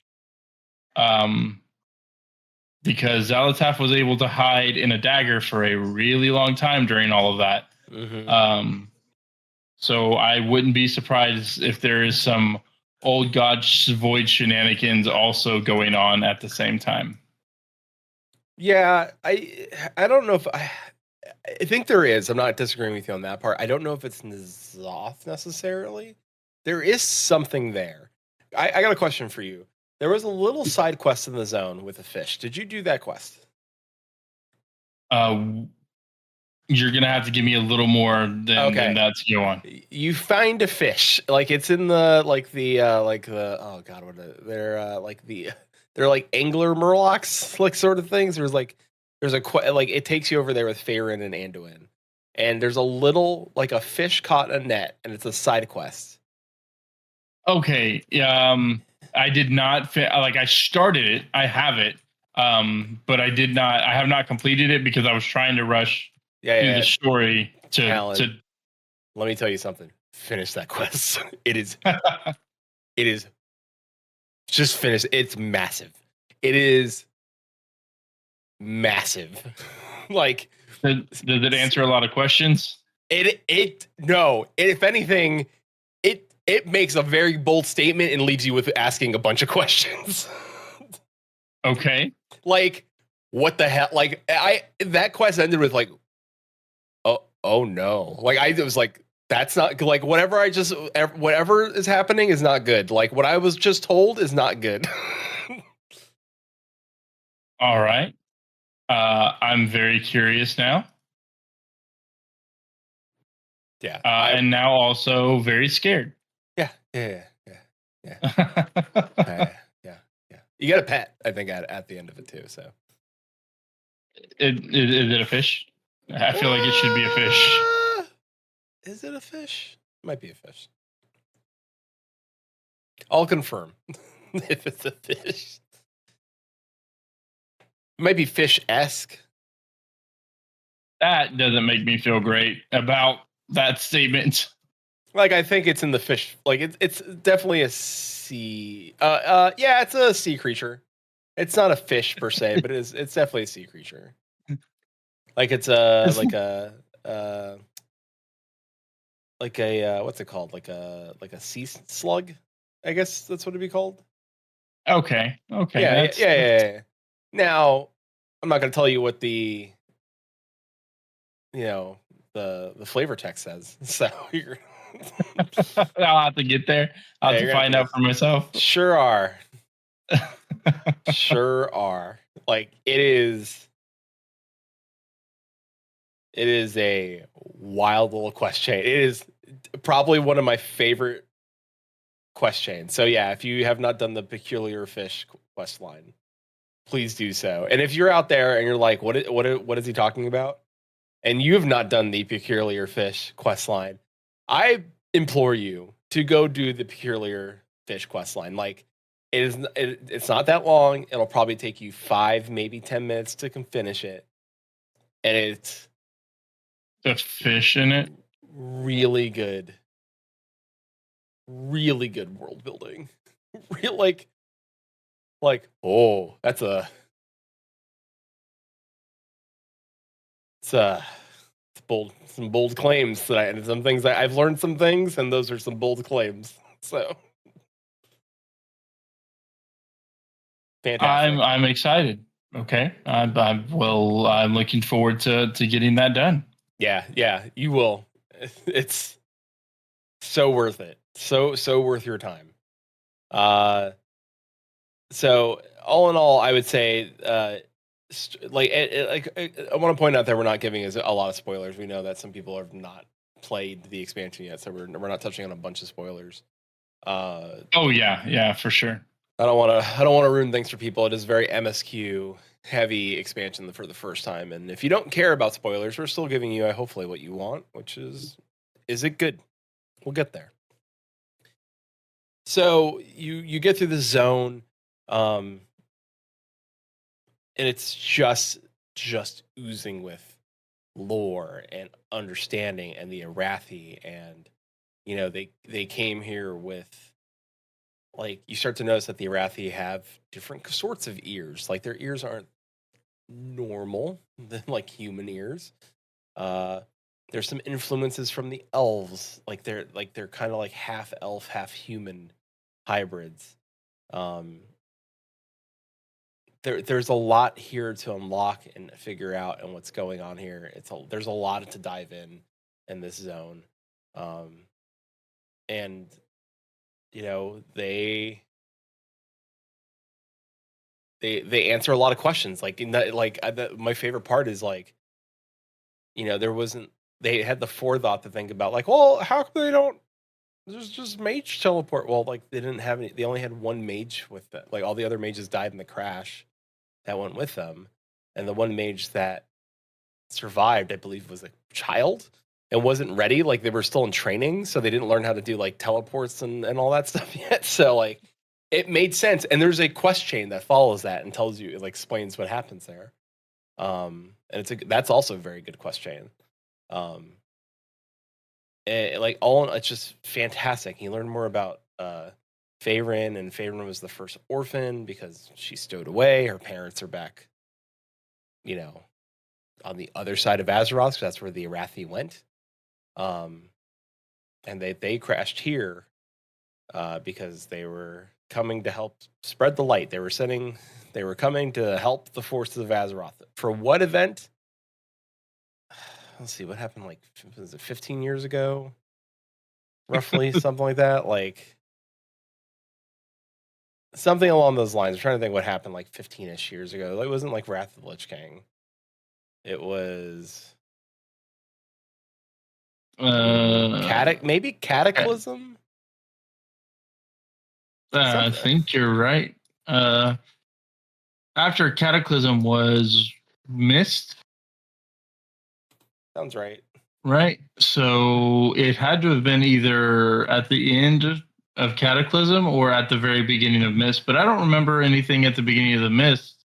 Because Zalataf was able to hide in a dagger for a really long time during all of that. mm-hmm. So I wouldn't be surprised if there is some old god void shenanigans also going on at the same time. Yeah, I don't know if I think there is. I'm not disagreeing with you on that part. I don't know if it's N'Zoth necessarily. There is something there. I got a question for you. There was a little side quest in the zone with a fish. Did you do that quest? You're gonna have to give me a little more than that to go on. You find a fish, like it's in the oh god, what are they? They're like angler murlocs, like sort of things. There's like it takes you over there with Faerun and Anduin, and there's a little like a fish caught in a net, and it's a side quest. Okay, I did not like I started it. I have it, but I did not. I have not completed it because I was trying to rush through the story to. Let me tell you something. Finish that quest. It is. It is. Just finish. It's massive. It is massive. Like, does it answer a lot of questions? No. If anything, it makes a very bold statement and leaves you with asking a bunch of questions. Okay. Like, what the hell? Like, that quest ended with like, oh no. Like, I was like, that's not like whatever is happening is not good. Like, what I was just told is not good. All right. I'm very curious now. Yeah. And now also very scared. Yeah. Yeah. You get a pet, I think, at the end of it too. So, is it a fish? I feel like it should be a fish. Is it a fish? It might be a fish. I'll confirm if it's a fish. It might be fish-esque. That doesn't make me feel great about that statement. Like, I think it's in the fish. Like, it's definitely a sea. Yeah, it's a sea creature. It's not a fish per se, but it's definitely a sea creature. Like, it's like a what's it called? Like a sea slug. I guess that's what it'd be called. Okay. Yeah. Now, I'm not going to tell you what the flavor text says. So you're I'll have to get there. I'll have to find out for myself. Sure are. Sure are. Like, it is a wild little quest chain. It is probably one of my favorite quest chains. So yeah, if you have not done the Peculiar Fish quest line, please do so. And if you're out there and you're like, what is he talking about? And you have not done the Peculiar Fish quest line, I implore you to go do the Peculiar Fish quest line. Like, it's not that long. It'll probably take you 5, maybe 10 minutes to finish it. And it's The fish in it. really good. Really good world building. Real like, oh, it's bold, some bold claims that and some things that I've learned some things, and those are some bold claims. So fantastic. I'm excited. Okay, I'm looking forward to getting that done. Yeah, you will. It's so worth it. So worth your time. So all in all, I would say, I want to point out that we're not giving us a lot of spoilers. We know that some people have not played the expansion yet, so we're not touching on a bunch of spoilers. Oh yeah, for sure. I don't want to ruin things for people. It is very MSQ heavy expansion for the first time, and if you don't care about spoilers, we're still giving you hopefully what you want, which is it good? We'll get there. So you get through the zone, and it's just oozing with lore and understanding, and the Arathi, and they came here with, like, you start to notice that the Arathi have different sorts of ears. Like, their ears aren't normal than like human ears. There's some influences from the elves. They're kind of like half elf, half human hybrids. There's a lot here to unlock and figure out, and what's going on here. There's a lot to dive in this zone, and they answer a lot of questions. Like, in that, my favorite part is, like, they had the forethought to think about, like, well, how come they don't just mage teleport? Well, like, they didn't have any. They only had one mage with them. Like, all the other mages died in the crash that went with them, and the one mage that survived, I believe, was a child and wasn't ready. Like, they were still in training, so they didn't learn how to do, like, teleports and all that stuff yet. So, like, it made sense. And there's a quest chain that follows that and tells you, it, like, explains what happens there. And that's also a very good quest chain. It's just fantastic. You learn more about Faerun, and Faerun was the first orphan because she stowed away. Her parents are back, on the other side of Azeroth, because that's where the Arathi went. And they crashed here because they were coming to help spread the light. They were coming to help the forces of Azeroth. For what event? Let's see, what happened, like, was it 15 years ago? Roughly, something like that. Like, something along those lines. I'm trying to think what happened, like, 15-ish years ago. It wasn't like Wrath of the Lich King. It was maybe Cataclysm? I think you're right. After Cataclysm was Mist. Sounds right. Right. So it had to have been either at the end of Cataclysm or at the very beginning of Mist. But I don't remember anything at the beginning of the Mist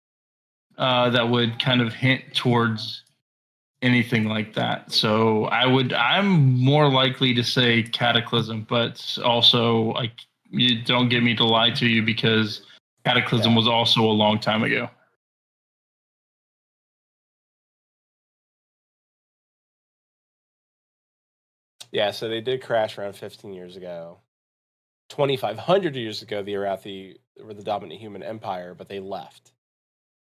that would kind of hint towards anything like that. So I'm more likely to say Cataclysm, but also, like, you don't get me to lie to you, because Cataclysm was also a long time ago. Yeah, so they did crash around 15 years ago. 2,500 years ago, the Arathi were the dominant human empire, but they left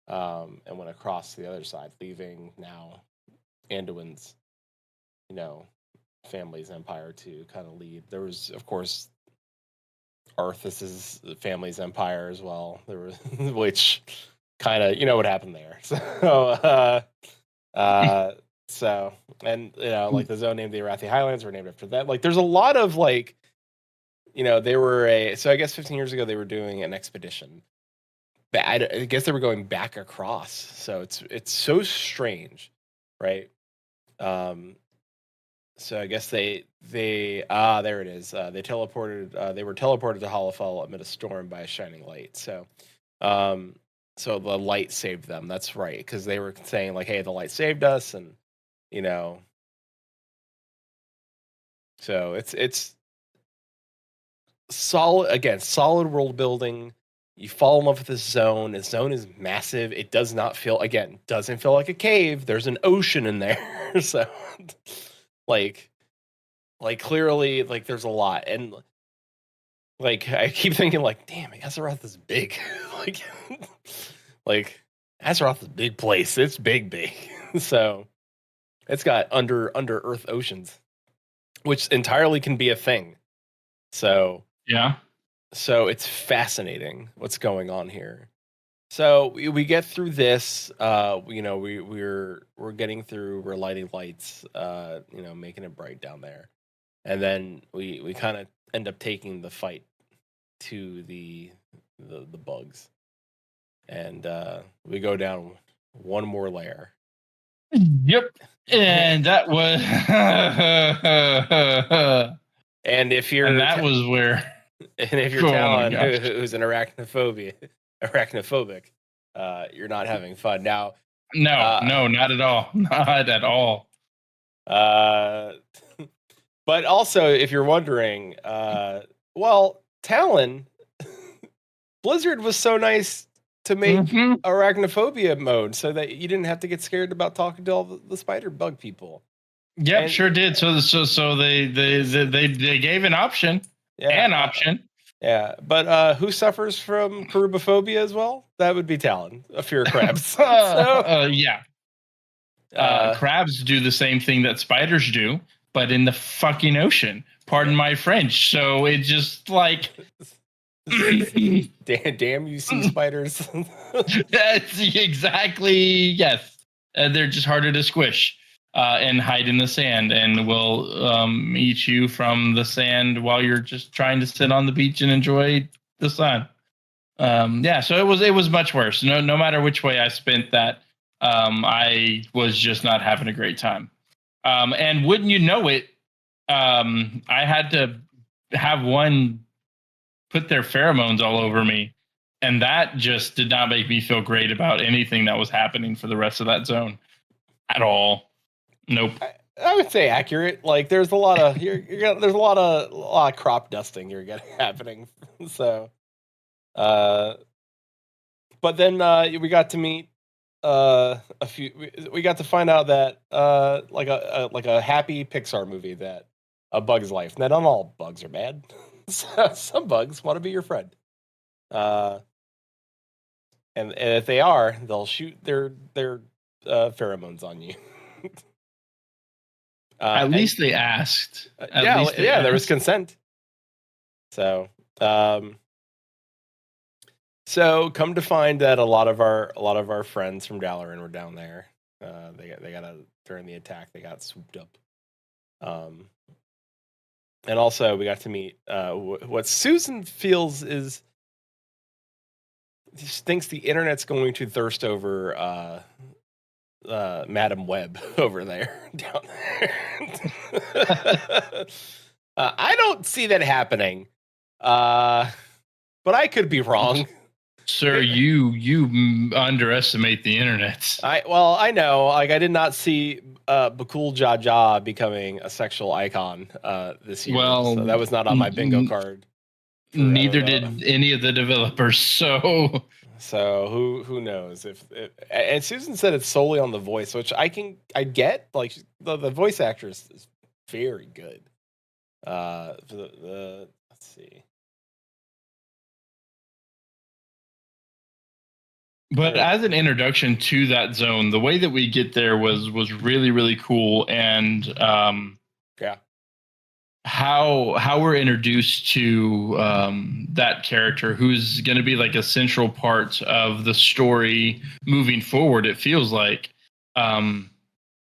and went across to the other side, leaving now Anduin's, family's empire to kind of lead. There was, of course, Arthas's family's empire as well. There was, which kind of, what happened there. So, So, and like the zone named the Arathi Highlands were named after that. Like, there's a lot of like, they were so I guess 15 years ago they were doing an expedition. I guess they were going back across. So it's so strange, right? So I guess they there it is. They teleported. They were teleported to Hollowfell amid a storm by a shining light. Um, so the light saved them. That's right, because they were saying like, "Hey, the light saved us," and you know, so it's solid again, solid world building. You fall in love with this zone. This zone is massive. It does not feel doesn't feel like a cave. There's an ocean in there, so like clearly like there's a lot, and like I keep thinking like, damn, Azeroth is big. like like Azeroth is a big place. It's big. So it's got under earth oceans, which entirely can be a thing. So yeah. So it's fascinating what's going on here. So we get through this. We're getting through. We're lighting lights. Making it bright down there, and then we kind of end up taking the fight to the bugs, and we go down one more layer. Yep, and that was. And if you're, and that was where. And if you're Talan, who's an arachnophobic, you're not having fun now. No, not at all. Not at all. But also, if you're wondering, Talan, Blizzard was so nice to make arachnophobia mode so that you didn't have to get scared about talking to all the spider bug people. Yep, sure did. So they gave an option. Yeah, an option. Yeah, but who suffers from Cherubophobia as well? That would be Talan, a fear of crabs. Yeah. Crabs do the same thing that spiders do, but in the fucking ocean. Pardon my French. So it just like... damn you sea spiders. That's exactly, yes. They're just harder to squish. And hide in the sand, and will eat you from the sand while you're just trying to sit on the beach and enjoy the sun. So it was much worse. No matter which way I spent that, I was just not having a great time. And wouldn't you know it, I had to have one put their pheromones all over me, and that just did not make me feel great about anything that was happening for the rest of that zone at all. Nope. I would say accurate. Like there's a lot of there's a lot of crop dusting you're getting happening. So, but then we got to meet a few. We got to find out that like a happy Pixar movie, that A Bug's Life. Now, not all bugs are bad. Some bugs want to be your friend. And if they are, they'll shoot their pheromones on you. At least they asked. There was consent. So, so come to find that a lot of our friends from Dalaran were down there. They got during the attack. They got swooped up. And also we got to meet what Susan feels is thinks the internet's going to thirst over. Madam Web over there, down there. I don't see that happening, but I could be wrong. Sir, you underestimate the internet. I know. Like I did not see Bakul Jaja becoming a sexual icon this year. Well, so that was not on my bingo card. Neither did any of the developers. So who knows if and Susan said it's solely on the voice, which I get. Like the voice actress is very good. Let's see. But as an introduction to that zone, the way that we get there was really, really cool, and how we're introduced to that character who's going to be like a central part of the story moving forward. It feels like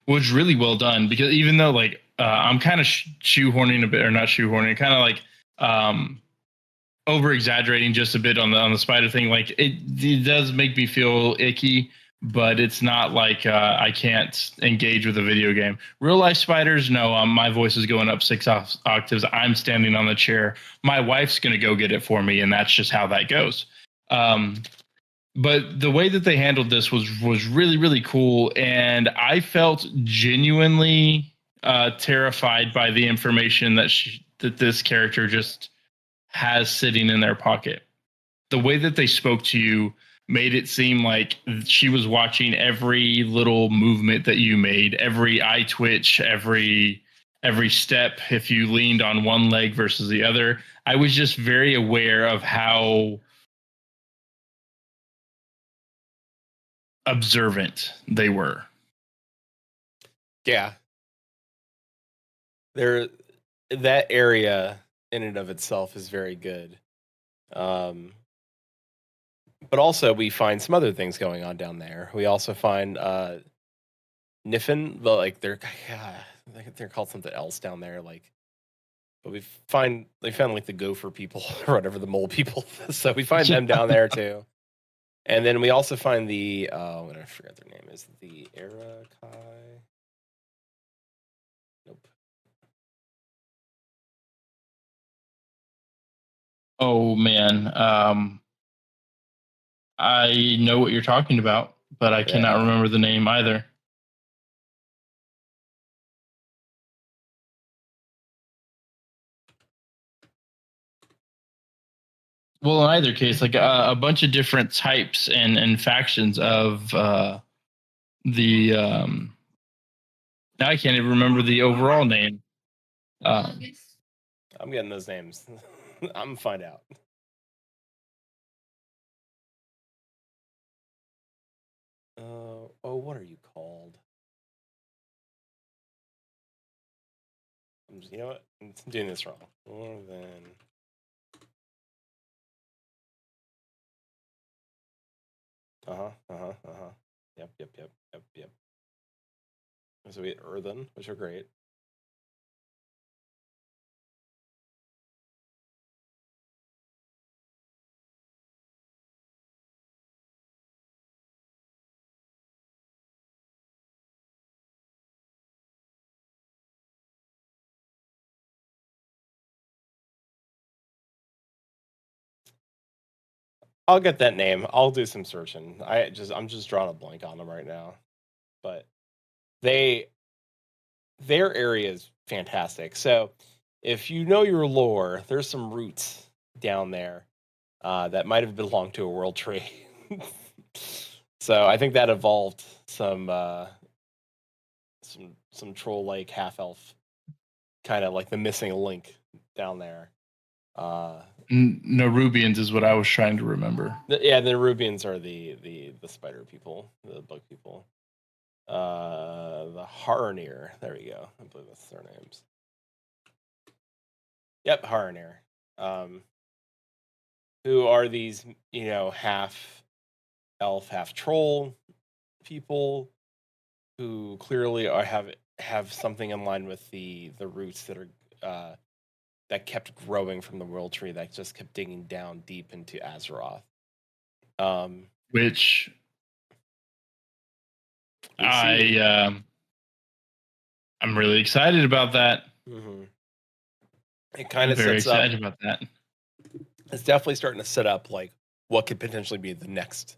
was really well done, because even though like I'm kind of shoehorning a bit, or not shoehorning, kind of like over exaggerating just a bit on the spider thing. Like it does make me feel icky, but it's not like I can't engage with a video game. Real life spiders, no. My voice is going up 6 octaves. I'm standing on the chair. My wife's gonna go get it for me, and that's just how that goes. But the way that they handled this was really really cool, and I felt genuinely terrified by the information that this character just has sitting in their pocket. The way that they spoke to you made it seem like she was watching every little movement that you made, every eye twitch, every step, if you leaned on one leg versus the other. I was just very aware of how observant they were. Yeah. There, that area in and of itself is very good. But also we find some other things going on down there. We also find Niffin, but like they're called something else down there. Like, but they found like the gopher people or whatever, the mole people. So we find them down there too. And then we also find the I'm gonna forget their name. Is it the Arakai? Nope. Oh man, I know what you're talking about, but I cannot Yeah. remember the name either. Well, in either case, like a bunch of different types and factions of the now I can't even remember the overall name. Um, I'm getting those names. I'm gonna find out. Oh, what are you called? You know what? I'm doing this wrong. More than. Yep. So we had Earthen, which are great. I'll get that name. I'll do some searching. I'm just drawing a blank on them right now. But their area is fantastic. So if you know your lore, there's some roots down there that might have belonged to a world tree. So I think that evolved some troll like half elf, kind of like the missing link down there. Nerubians is what I was trying to remember. The Nerubians are the spider people, the bug people. The Harnir. There we go. I believe that's their names. Yep, Harnir. Who are these, half elf, half troll people who clearly have something in line with the roots that are that kept growing from the world tree, that just kept digging down deep into Azeroth. Which I'm really excited about that. Mm-hmm. It kind of very sets excited up. about that. It's definitely starting to set up like what could potentially be the next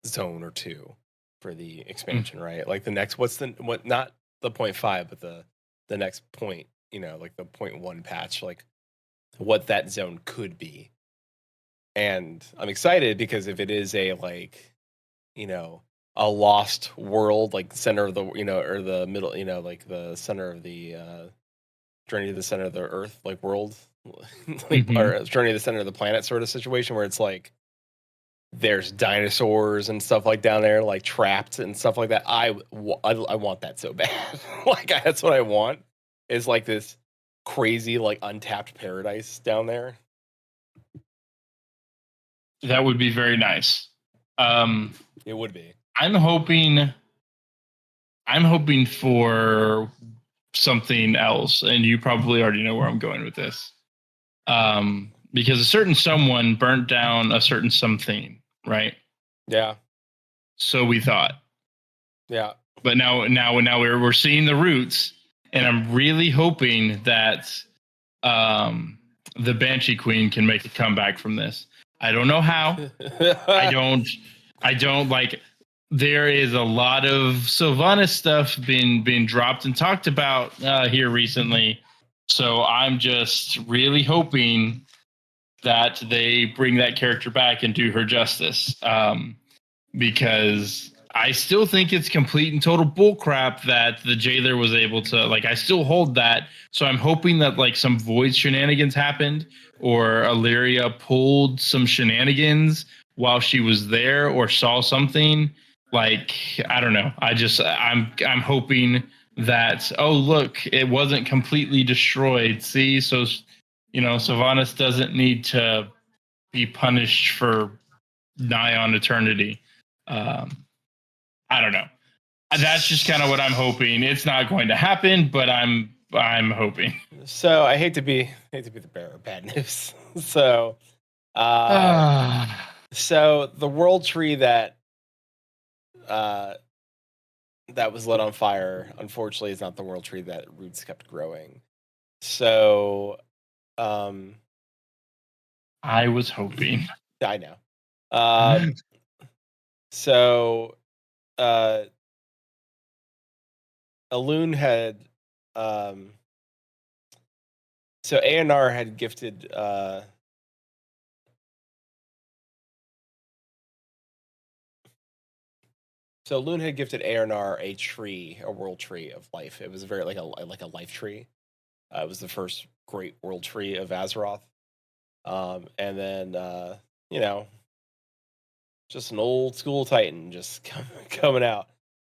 zone or two for the expansion, right? Like the next, not the 0.5, but the next point, like the 0.1 patch, like what that zone could be. And I'm excited because if it is a like, a lost world, like the center of the, or the middle, like the center of the journey to the center of the earth, like world, like, or journey to the center of the planet sort of situation where it's like there's dinosaurs and stuff like down there, like trapped and stuff like that. I want that so bad. Like that's what I want, is like this crazy, like untapped paradise down there. That would be very nice. It would be. I'm hoping I'm hoping for something else, and you probably already know where I'm going with this. Because a certain someone burnt down a certain something, right? Yeah. So we thought. Yeah. But now we're seeing the roots, and I'm really hoping that the Banshee Queen can make a comeback from this. I don't know how. I don't like. There is a lot of Sylvanas stuff being dropped and talked about here recently, so I'm just really hoping that they bring that character back and do her justice. Because I still think it's complete and total bullcrap that the jailer was able to like. I still hold that, so I'm hoping that like some void shenanigans happened, or Illyria pulled some shenanigans while she was there, or saw something. Like I don't know. I'm hoping that look, it wasn't completely destroyed. See, so Sylvanas doesn't need to be punished for nigh on eternity. Um, I don't know. That's just kind of what I'm hoping. It's not going to happen, but I'm hoping. So I hate to be the bearer of bad news. So, so the world tree that that was lit on fire, unfortunately, is not the world tree that roots kept growing. So, I was hoping. I know. So, Alun had, so ANR had gifted, so Loon had gifted ANR a tree, a world tree of life. It was very like a life tree. It was the first great world tree of Azeroth. And then you know, just an old school Titan just coming out.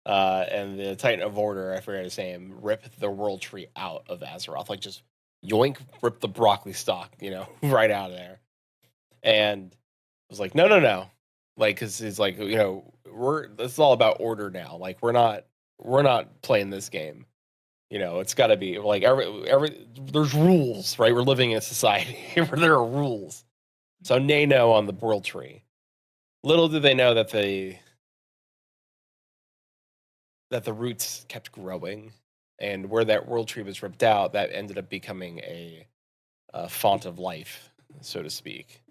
And the Titan of Order, I forget his name, ripped the world tree out of Azeroth, like just yoink, rip the broccoli stalk, right out of there. And I was like, no, like, because it's like, this is all about order now. Like, we're not playing this game. It's got to be like every there's rules, right? We're living in a society where there are rules. So nay no on the world tree. Little did they know that the roots kept growing, and where that world tree was ripped out, that ended up becoming a font of life, so to speak,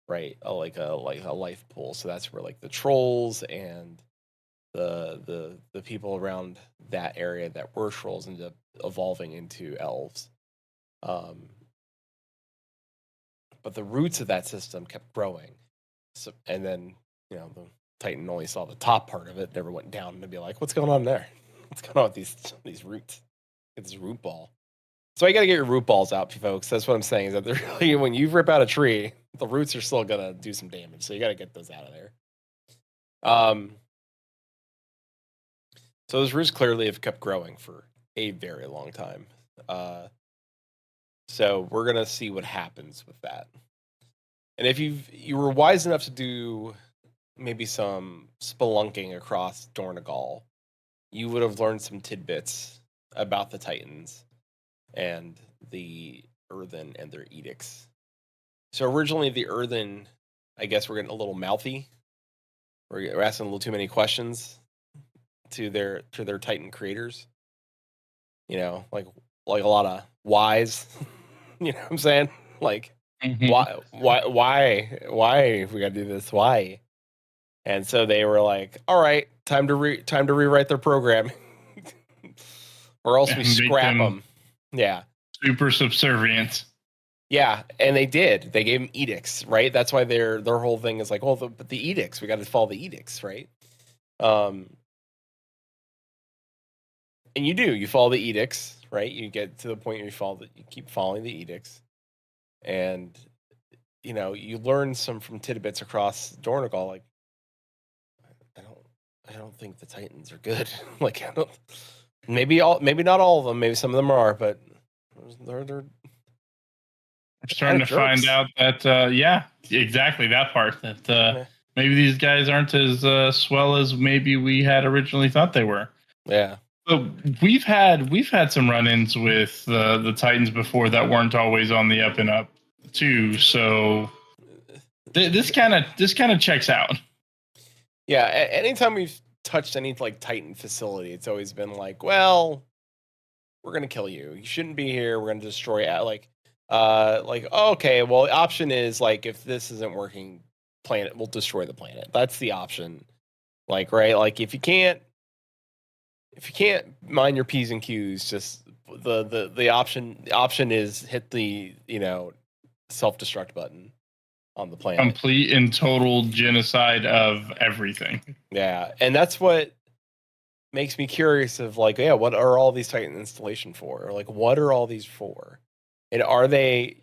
right? Like a life pool. So that's where like the trolls and the people around that area that were trolls ended up evolving into elves. But the roots of that system kept growing. So, and then the Titan only saw the top part of it, never went down to be like, what's going on there? What's going on with these roots? Get this root ball. So you got to get your root balls out, folks. That's what I'm saying. Is that really, when you rip out a tree, the roots are still gonna do some damage. So you got to get those out of there. So those roots clearly have kept growing for a very long time. So we're gonna see what happens with that. And if you were wise enough to do maybe some spelunking across Dornegal, you would have learned some tidbits about the Titans and the Earthen and their edicts. So originally the Earthen, I guess we're getting a little mouthy. We're asking a little too many questions to their Titan creators. Like a lot of whys. You know what I'm saying? Like, why we gotta do this? Why? And so they were like, all right, time to rewrite their program, or else we scrap them. Yeah. Super subservient. Yeah, and they did. They gave them edicts, right? That's why their whole thing is like, well, but the edicts, we got to follow the edicts, right? And you follow the edicts, right? You get to the point where you keep following the edicts, and you learn some from tidbits across Dornegal. Like, I don't think the Titans are good. Like, maybe not all of them. Maybe some of them are, but they're starting to find out that yeah, exactly that part, that maybe these guys aren't as swell as maybe we had originally thought they were. Yeah. So we've had some run-ins with the Titans before that weren't always on the up and up too. So this kind of checks out. Yeah, anytime we've touched any like Titan facility, it's always been like, well, we're gonna kill you. You shouldn't be here. We're gonna destroy it. Like, oh, okay, well, the option is like if this isn't working, planet we'll destroy the planet. That's the option. Like, right? Like if you can't mind your P's and Q's, just the option is hit the, self-destruct button on the planet. Complete and total genocide of everything. Yeah. And that's what makes me curious of like, yeah, what are all these Titan installation for? Or like what are all these for? And are they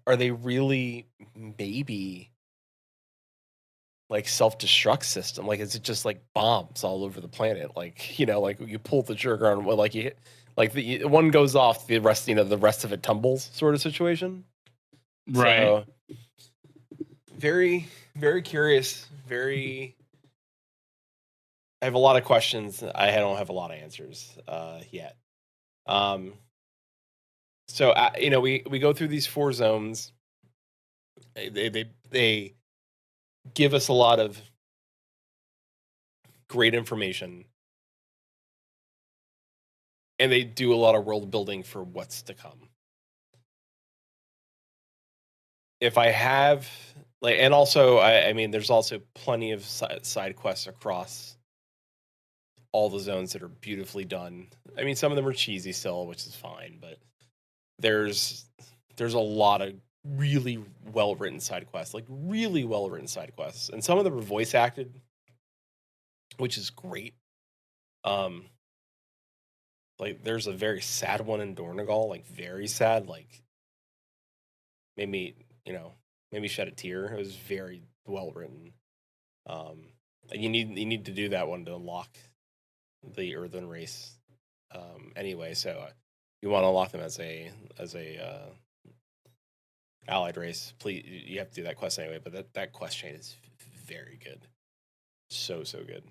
really maybe like self-destruct system? Like is it just like bombs all over the planet? Like, like you pull the trigger on like you hit like the one goes off, the rest, the rest of it tumbles sort of situation. Right. So very, very curious, very I have a lot of questions. I don't have a lot of answers yet. So we go through these 4 zones. They give us a lot of great information, and they do a lot of world building for what's to come. If I have like, and also I mean, there's also plenty of side quests across all the zones that are beautifully done. I mean, some of them are cheesy still, which is fine, but there's a lot of really well written side quests, like really well written side quests, and some of them are voice acted, which is great. Like there's a very sad one in Dornegal, like very sad, like made me, made me shed a tear. It was very well written. You need to do that one to unlock the Earthen race. Anyway, so you want to unlock them as a allied race. Please, you have to do that quest anyway. But that quest chain is very good, so good.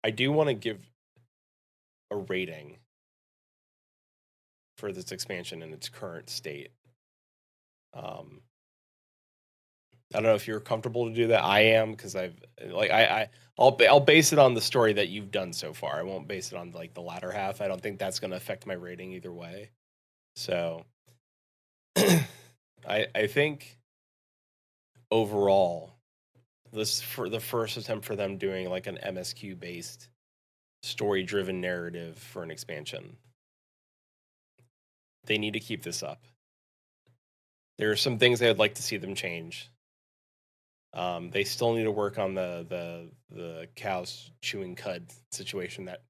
I do want to give a rating for this expansion in its current state. I don't know if you're comfortable to do that. I am, because I'll base it on the story that you've done so far. I won't base it on like the latter half. I don't think that's going to affect my rating either way. So I think overall, this for the first attempt for them doing like an MSQ based story driven narrative for an expansion, they need to keep this up. There are some things I'd like to see them change. They still need to work on the cows chewing cud situation. That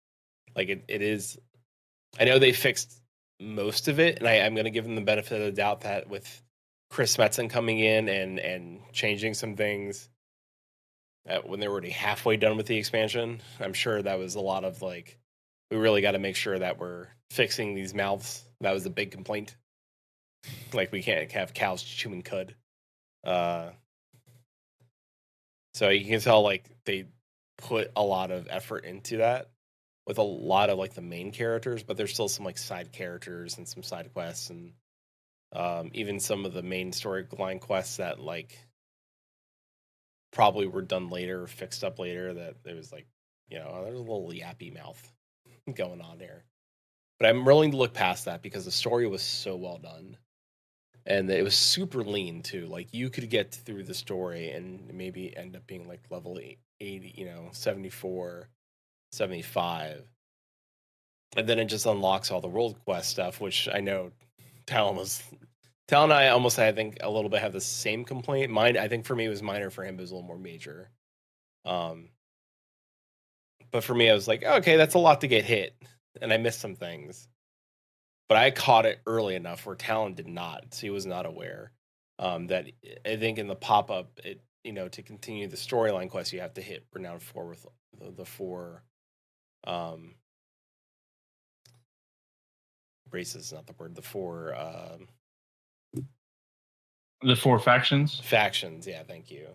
like it is. I know they fixed most of it, and I'm going to give them the benefit of the doubt that with Chris Metzen coming in and changing some things, when they were already halfway done with the expansion, I'm sure that was a lot of like, we really got to make sure that we're fixing these mouths. That was a big complaint. Like we can't have cows chewing cud. So you can tell like they put a lot of effort into that with a lot of like the main characters, but there's still some like side characters and some side quests, and even some of the main storyline quests that like probably were done later or fixed up later, that it was like, there's a little yappy mouth going on there. But I'm willing to look past that because the story was so well done. And it was super lean too. Like you could get through the story and maybe end up being like level 80, 74, 75. And then it just unlocks all the world quest stuff, which I know Talon and I almost, I think, a little bit have the same complaint. Mine, I think for me, it was minor. For him, it was a little more major. But for me, I was like, okay, that's a lot to get hit. And I missed some things. But I caught it early enough where Talon did not. So he was not aware. That I think in the pop-up, to continue the storyline quest, you have to hit Renown 4 with the 4 races, not the word, the 4 the 4 factions. Factions, yeah, thank you.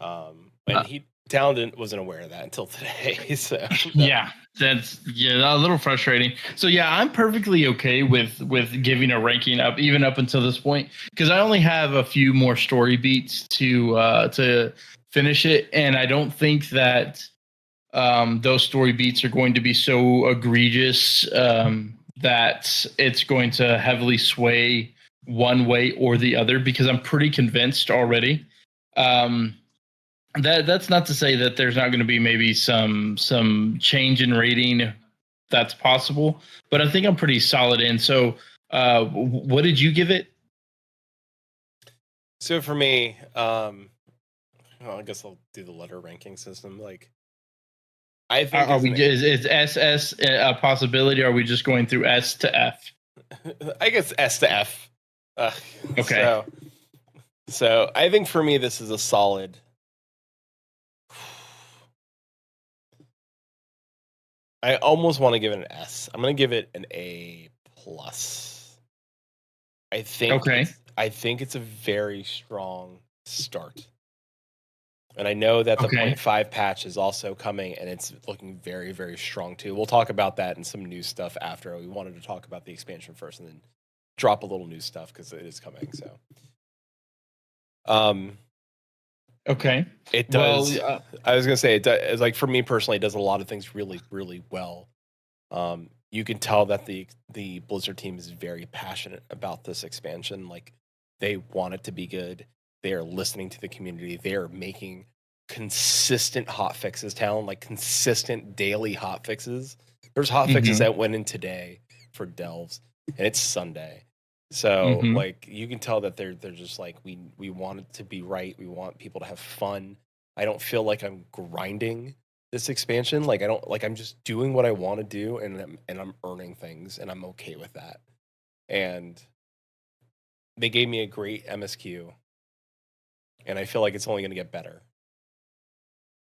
And Talan wasn't aware of that until today. So Yeah, that's a little frustrating. So yeah, I'm perfectly okay with giving a ranking up even up until this point because I only have a few more story beats to finish it, and I don't think that those story beats are going to be so egregious that it's going to heavily sway one way or the other because I'm pretty convinced already. That's not to say that there's not going to be maybe some change in rating that's possible, but I think I'm pretty solid in. So, what did you give it? So for me, well, I guess I'll do the letter ranking system. Like, I think Are we is SS a possibility? Or are we just going through S to F? I guess S to F. Okay. So I think for me, this is a solid. I almost want to give it an S. I'm going to give it an A plus. I think. Okay. I think it's a very strong start. And I know that the 0.5 patch is also coming, and it's looking very, very strong too. We'll talk about that and some new stuff after. We wanted to talk about the expansion first, and then drop a little new stuff because it is coming. So, okay, it does. Well, I was gonna say it does. Like for me personally, it does a lot of things really, really well. You can tell that the Blizzard team is very passionate about this expansion. Like they want it to be good. They are listening to the community. They are making consistent hot fixes, Talon, like consistent daily hot fixes. There's hot fixes that went in today for Delves, and it's Sunday. So like you can tell that they're just like we want it to be right. We want people to have fun. I don't feel like I'm grinding this expansion. Like I don't like I'm just doing what I want to do, and I'm earning things, and I'm okay with that. And they gave me a great MSQ. And I feel like it's only going to get better.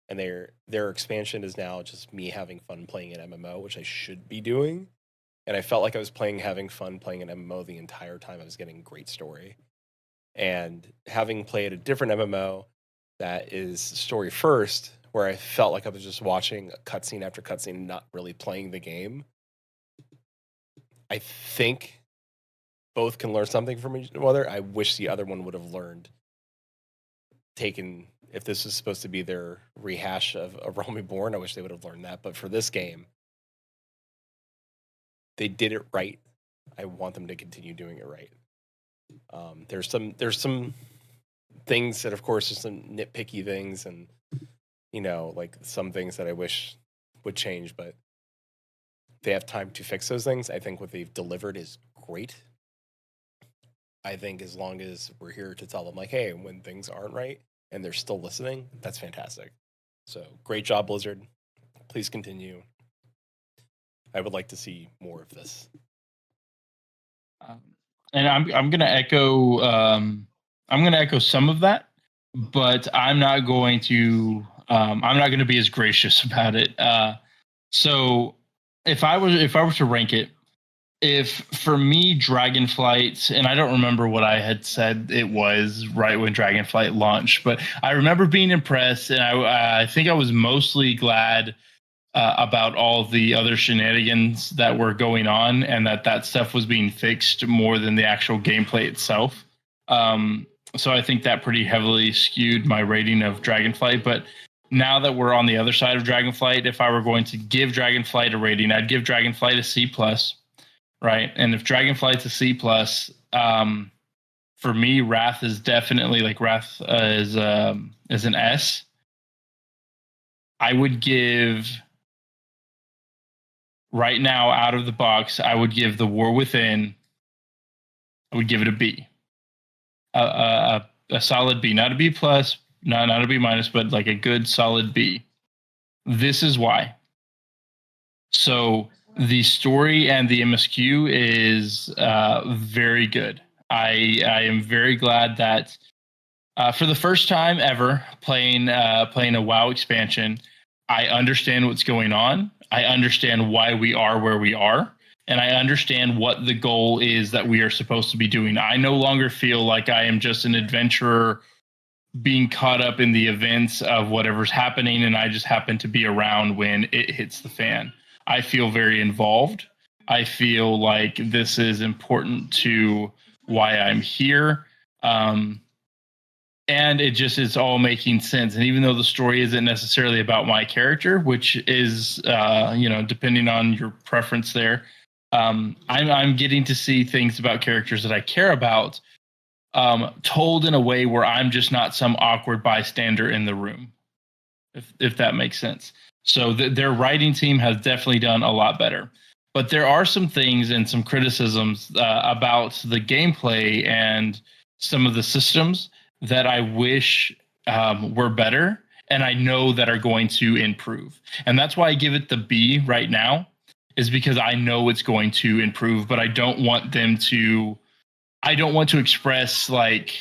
And their expansion is now just me having fun playing an MMO, which I should be doing. And I felt like I was having fun playing an MMO the entire time. I was getting great story. And having played a different MMO that is story first, where I felt like I was just watching a cutscene after cutscene, not really playing the game. I think both can learn something from each other. I wish the other one would have learned. If this was supposed to be their rehash of Realm Reborn, I wish they would have learned that. But for this game, they did it right. I want them to continue doing it right. There's some things that, of course, are some nitpicky things, and like some things that I wish would change, but they have time to fix those things. I think what they've delivered is great. I think as long as we're here to tell them, like, hey, when things aren't right and they're still listening, that's fantastic. So great job, Blizzard. Please continue. I would like to see more of this. And I'm gonna echo some of that, but I'm not going to be as gracious about it. So if I were to rank it, if for me Dragonflight, and I don't remember what I had said it was right when Dragonflight launched, but I remember being impressed, and I think I was mostly glad about all the other shenanigans that were going on, and that stuff was being fixed more than the actual gameplay itself. So I think that pretty heavily skewed my rating of Dragonflight. But now that we're on the other side of Dragonflight, if I were going to give Dragonflight a rating, I'd give Dragonflight a C plus. Right. And if Dragonflight's a C plus, for me, Wrath is definitely is an S. I would give right now out of the box, I would give The War Within, I would give it a B. A solid B, not a B plus, not a B minus, but like a good solid B. This is why. So the story and the MSQ is very good. I am very glad that for the first time ever playing a WoW expansion, I understand what's going on. I understand why we are where we are, and I understand what the goal is that we are supposed to be doing. I no longer feel like I am just an adventurer being caught up in the events of whatever's happening, and I just happen to be around when it hits the fan. I feel very involved. I feel like this is important to why I'm here. And it just is all making sense. And even though the story isn't necessarily about my character, which is, depending on your preference there, I'm getting to see things about characters that I care about, told in a way where I'm just not some awkward bystander in the room, if that makes sense. So their writing team has definitely done a lot better. But there are some things and some criticisms about the gameplay and some of the systems that I wish were better, and I know that are going to improve. And that's why I give it the B right now, is because I know it's going to improve, but I don't want to express like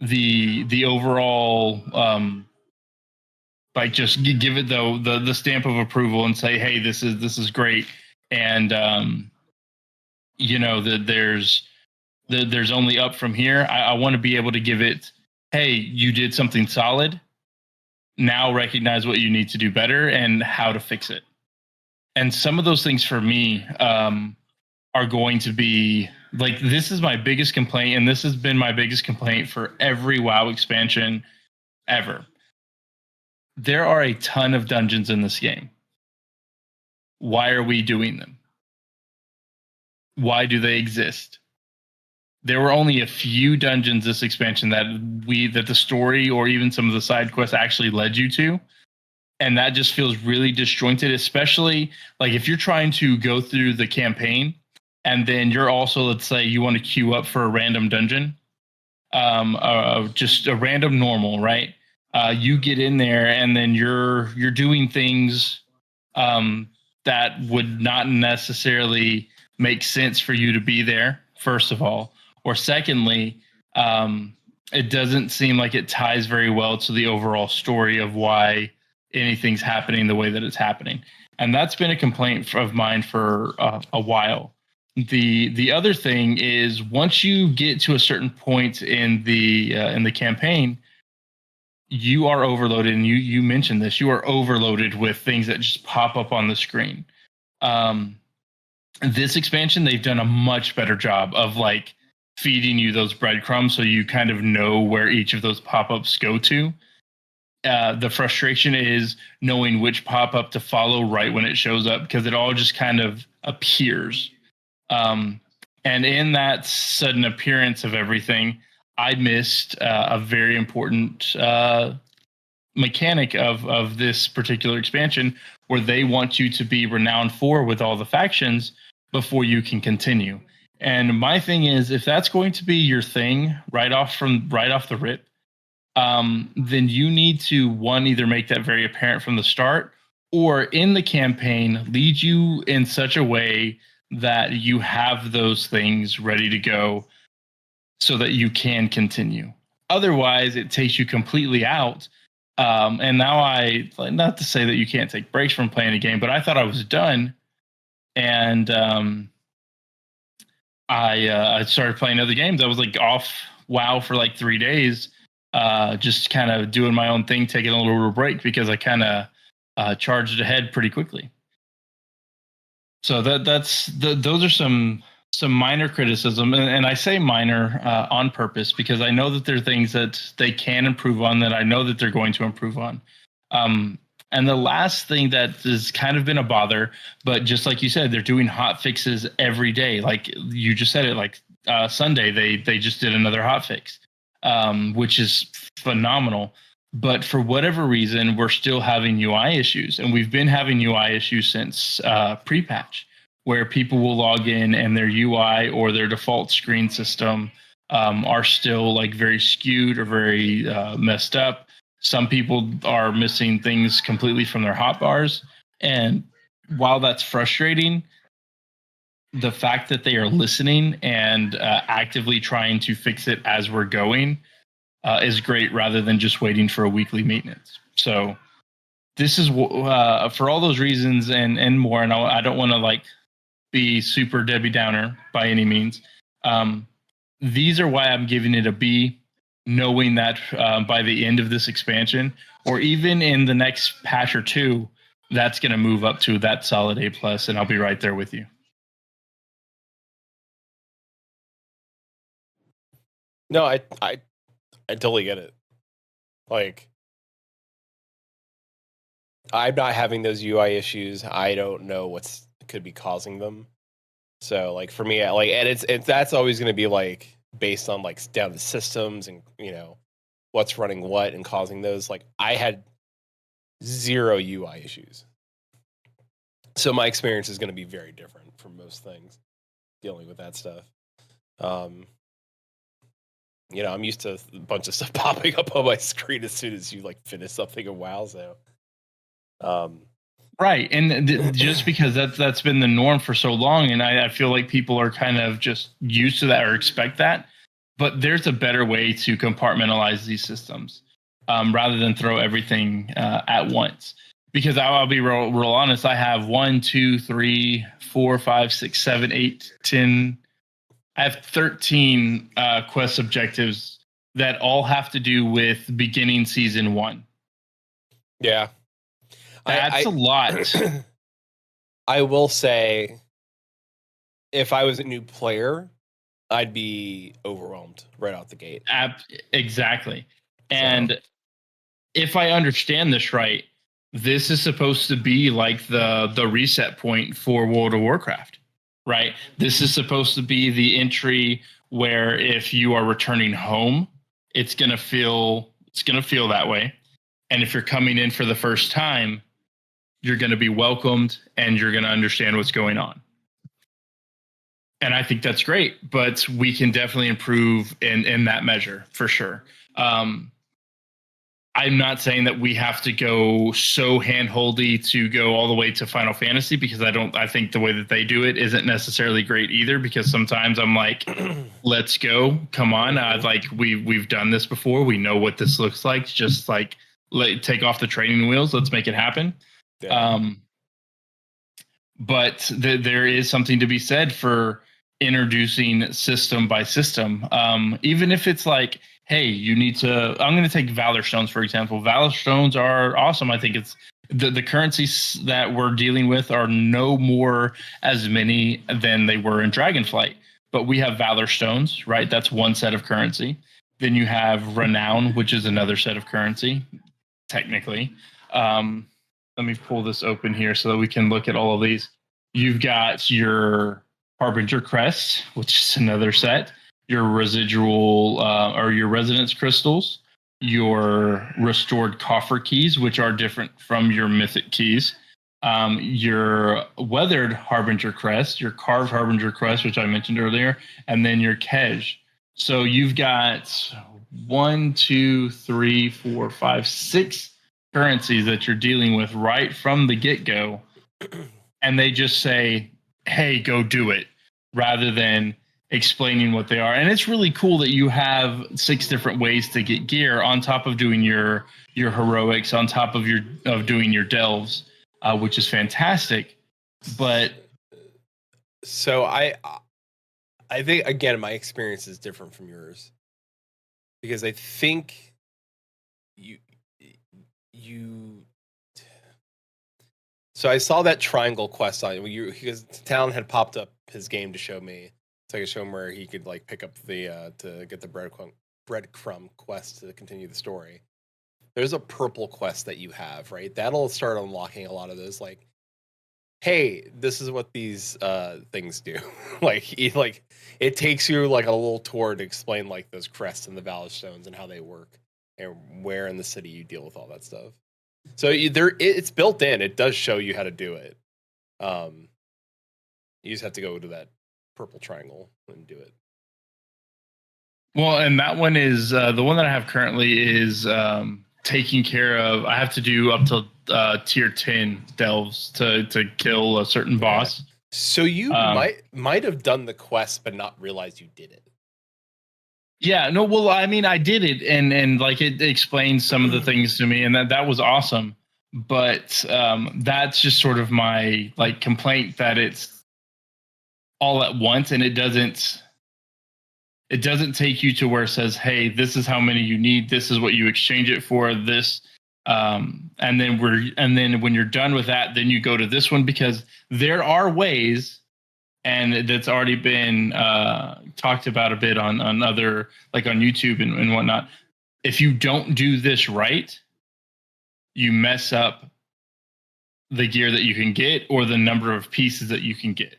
the overall like just give it the stamp of approval and say, hey, this is great. And that there's only up from here. I want to be able to give it, hey, you did something solid. Now recognize what you need to do better and how to fix it. And some of those things for me are going to be like, this is my biggest complaint, and this has been my biggest complaint for every WoW expansion ever. There are a ton of dungeons in this game. Why are we doing them? Why do they exist? There were only a few dungeons this expansion that the story or even some of the side quests actually led you to. And that just feels really disjointed, especially like if you're trying to go through the campaign and then you're also, let's say you want to queue up for a random dungeon, just a random normal, right? You get in there and then you're doing things that would not necessarily make sense for you to be there, first of all. Or secondly, it doesn't seem like it ties very well to the overall story of why anything's happening the way that it's happening. And that's been a complaint of mine for a while. The other thing is, once you get to a certain point in the campaign, you are overloaded, and you mentioned this. You are overloaded with things that just pop up on the screen. This expansion, they've done a much better job of like feeding you those breadcrumbs so you kind of know where each of those pop-ups go to. The frustration is knowing which pop-up to follow right when it shows up, because it all just kind of appears. And in that sudden appearance of everything, I missed a very important mechanic of this particular expansion, where they want you to be renowned 4 with all the factions before you can continue. And my thing is, if that's going to be your thing right off the rip, then you need to, one, either make that very apparent from the start, or in the campaign lead you in such a way that you have those things ready to go so that you can continue. Otherwise, it takes you completely out. And now not to say that you can't take breaks from playing a game, but I thought I was done. And I started playing other games. I was like off WoW for like 3 days, just kind of doing my own thing, taking a little break because I kind of charged ahead pretty quickly. So those are some minor criticism, and I say minor on purpose because I know that there are things that they can improve on, that I know that they're going to improve on. And the last thing that has kind of been a bother, but just like you said, they're doing hot fixes every day. Like you just said it, like Sunday, they just did another hot fix, which is phenomenal. But for whatever reason, we're still having UI issues, and we've been having UI issues since pre-patch, where people will log in and their UI or their default screen system are still like very skewed or very messed up. Some people are missing things completely from their hotbars. And while that's frustrating, the fact that they are listening and actively trying to fix it as we're going is great, rather than just waiting for a weekly maintenance. So this is for all those reasons and more. And I don't want to like be super Debbie Downer by any means. These are why I'm giving it a B. knowing that by the end of this expansion, or even in the next patch or two, that's going to move up to that solid A plus, and I'll be right there with you. No, I totally get it. Like, I'm not having those UI issues. I don't know what's could be causing them. So, like, for me, like, and it's that's always going to be like based on like down the systems and what's running what and causing those. Like, I had zero UI issues, so my experience is going to be very different from most things dealing with that stuff. I'm used to a bunch of stuff popping up on my screen as soon as you like finish something in WoW. So, right, and just because that's been the norm for so long, and I feel like people are kind of just used to that or expect that. But there's a better way to compartmentalize these systems rather than throw everything at once. Because I'll be real honest, I have 1, 2, 3, 4, 5, 6, 7, 8, 10. I have 13 quest objectives that all have to do with beginning season 1. Yeah. That's a lot. I will say, if I was a new player, I'd be overwhelmed right out the gate. Exactly. And if I understand this right, this is supposed to be like the reset point for World of Warcraft, right? This is supposed to be the entry where if you are returning home, it's gonna feel that way. And if you're coming in for the first time, you're gonna be welcomed and you're gonna understand what's going on. And I think that's great, but we can definitely improve in that measure for sure. I'm not saying that we have to go so handholdy to go all the way to Final Fantasy, because I think the way that they do it isn't necessarily great either, because sometimes I'm like, let's go, come on. Like we've done this before. We know what this looks like. Just like take off the training wheels. Let's make it happen. Yeah. But there is something to be said for introducing system by system. Even if it's like, hey, you need to, I'm going to take Valor Stones, for example. Valor Stones are awesome. I think it's the currencies that we're dealing with are no more as many than they were in Dragonflight. But we have Valor Stones, right? That's one set of currency. Then you have Renown, which is another set of currency, technically. Let me pull this open here so that we can look at all of these. You've got your Harbinger Crest, which is another set. Your residual or your resonance crystals, your restored coffer keys, which are different from your mythic keys, your weathered Harbinger Crest, your carved Harbinger Crest, which I mentioned earlier, and then your Kej. So you've got 1, 2, 3, 4, 5, 6 currencies that you're dealing with right from the get-go, and they just say, hey, go do it, rather than explaining what they are. And it's really cool that you have 6 different ways to get gear on top of doing your heroics, on top of doing your delves, which is fantastic. But so I think, again, my experience is different from yours, because I think you so I saw that triangle quest on you, because Talon had popped up his game to show me, so I could show him where he could like pick up the to get the breadcrumb quest to continue the story. There's a purple quest that you have, right? That'll start unlocking a lot of those, like, hey, this is what these things do. like it takes you like a little tour to explain like those crests and the Valor Stones and how they work and where in the city you deal with all that stuff. So it's built in. It does show you how to do it. You just have to go to that purple triangle and do it. Well, and that one is the one that I have currently is taking care of. I have to do up to tier 10 delves to kill a certain boss. So you might have done the quest but not realize you did it. Yeah, no, well, I mean, I did it, and like it explains some of the things to me, and that was awesome. But that's just sort of my like complaint, that it's all at once and it doesn't It doesn't take you to where it says, hey, this is how many you need, this is what you exchange it for, this and then when you're done with that, then you go to this one, because there are ways, and that's already been talked about a bit on other, like on YouTube and whatnot. If you don't do this right, you mess up the gear that you can get or the number of pieces that you can get.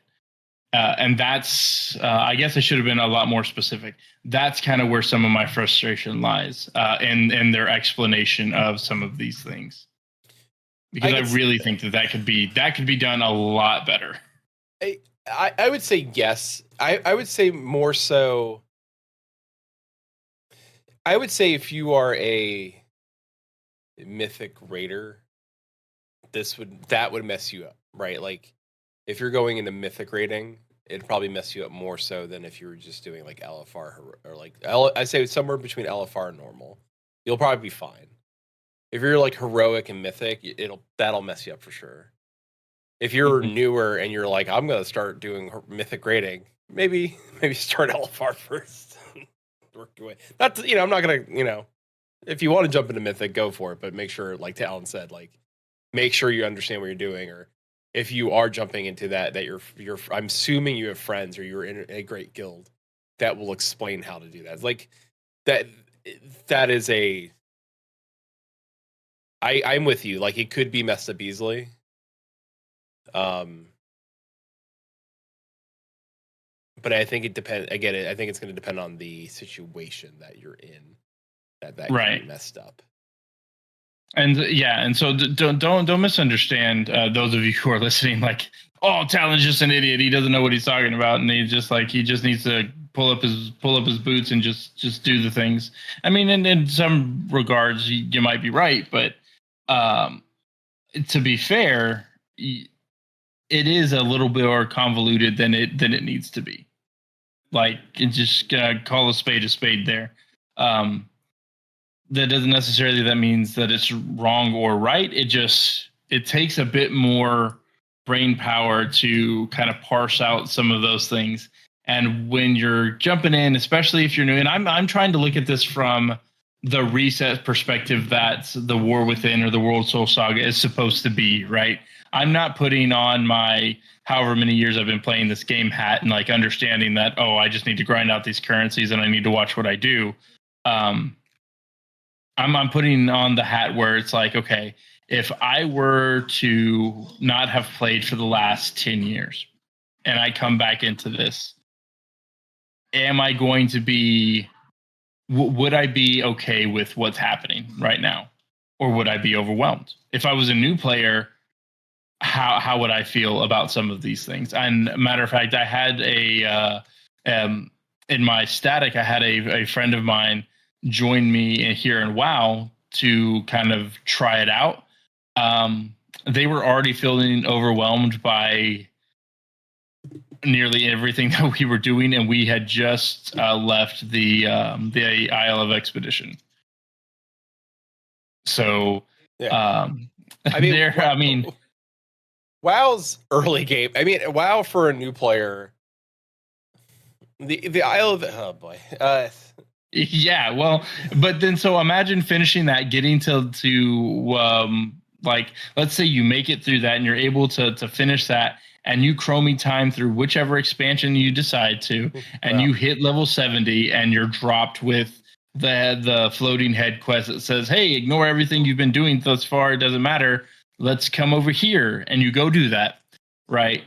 And that's, I guess I should have been a lot more specific. That's kind of where some of my frustration lies in their explanation of some of these things. Because I really think that could be done a lot better. I would say yes. I would say more so. I would say if you are a mythic raider, that would mess you up, right? Like if you're going into mythic raiding, it'd probably mess you up more so than if you were just doing like LFR or like I'd say somewhere between LFR and normal. You'll probably be fine. If you're like heroic and mythic, that'll mess you up for sure. If you're newer and you're like, I'm gonna start doing mythic raiding, maybe start LFR first. Work your way. Not I'm not gonna if you want to jump into mythic, go for it, but make sure, like Talan said, like make sure you understand what you're doing, or if you are jumping into that you're I'm assuming you have friends or you're in a great guild that will explain how to do that. It's like that is I'm with you. Like it could be messed up easily. But I think it depends. I get it. I think it's going to depend on the situation that you're in. That right. Can be messed up. And and so don't misunderstand those of you who are listening. Like, oh, Talan's just an idiot. He doesn't know what he's talking about, and he just needs to pull up his boots and just do the things. I mean, in some regards, you might be right, but to be fair, it is a little bit more convoluted than it needs to be. Like, just call a spade there. That doesn't necessarily that means that it's wrong or right. It takes a bit more brain power to kind of parse out some of those things. And when you're jumping in, especially if you're new, and I'm trying to look at this from the reset perspective that the War Within or the World Soul Saga is supposed to be, right? I'm not putting on my however many years I've been playing this game hat and like understanding that, oh, I just need to grind out these currencies and I need to watch what I do. I'm putting on the hat where it's like, okay, if I were to not have played for the last 10 years and I come back into this, am I going to be, would I be okay with what's happening right now? Or would I be overwhelmed? If I was a new player, how would I feel about some of these things? And matter of fact, I had in my static, I had a friend of mine join me here in WoW to kind of try it out. They were already feeling overwhelmed by nearly everything that we were doing, and we had just left the Isle of Expedition. So, WoW's early game. I mean, WoW for a new player. The Isle of oh boy. Yeah, well, but then so imagine finishing that, getting to like, let's say you make it through that and you're able to finish that, and you chromie time through whichever expansion you decide to, and you hit level 70 and you're dropped with the floating head quest that says, hey, ignore everything you've been doing thus far, it doesn't matter, let's come over here, and you go do that, right?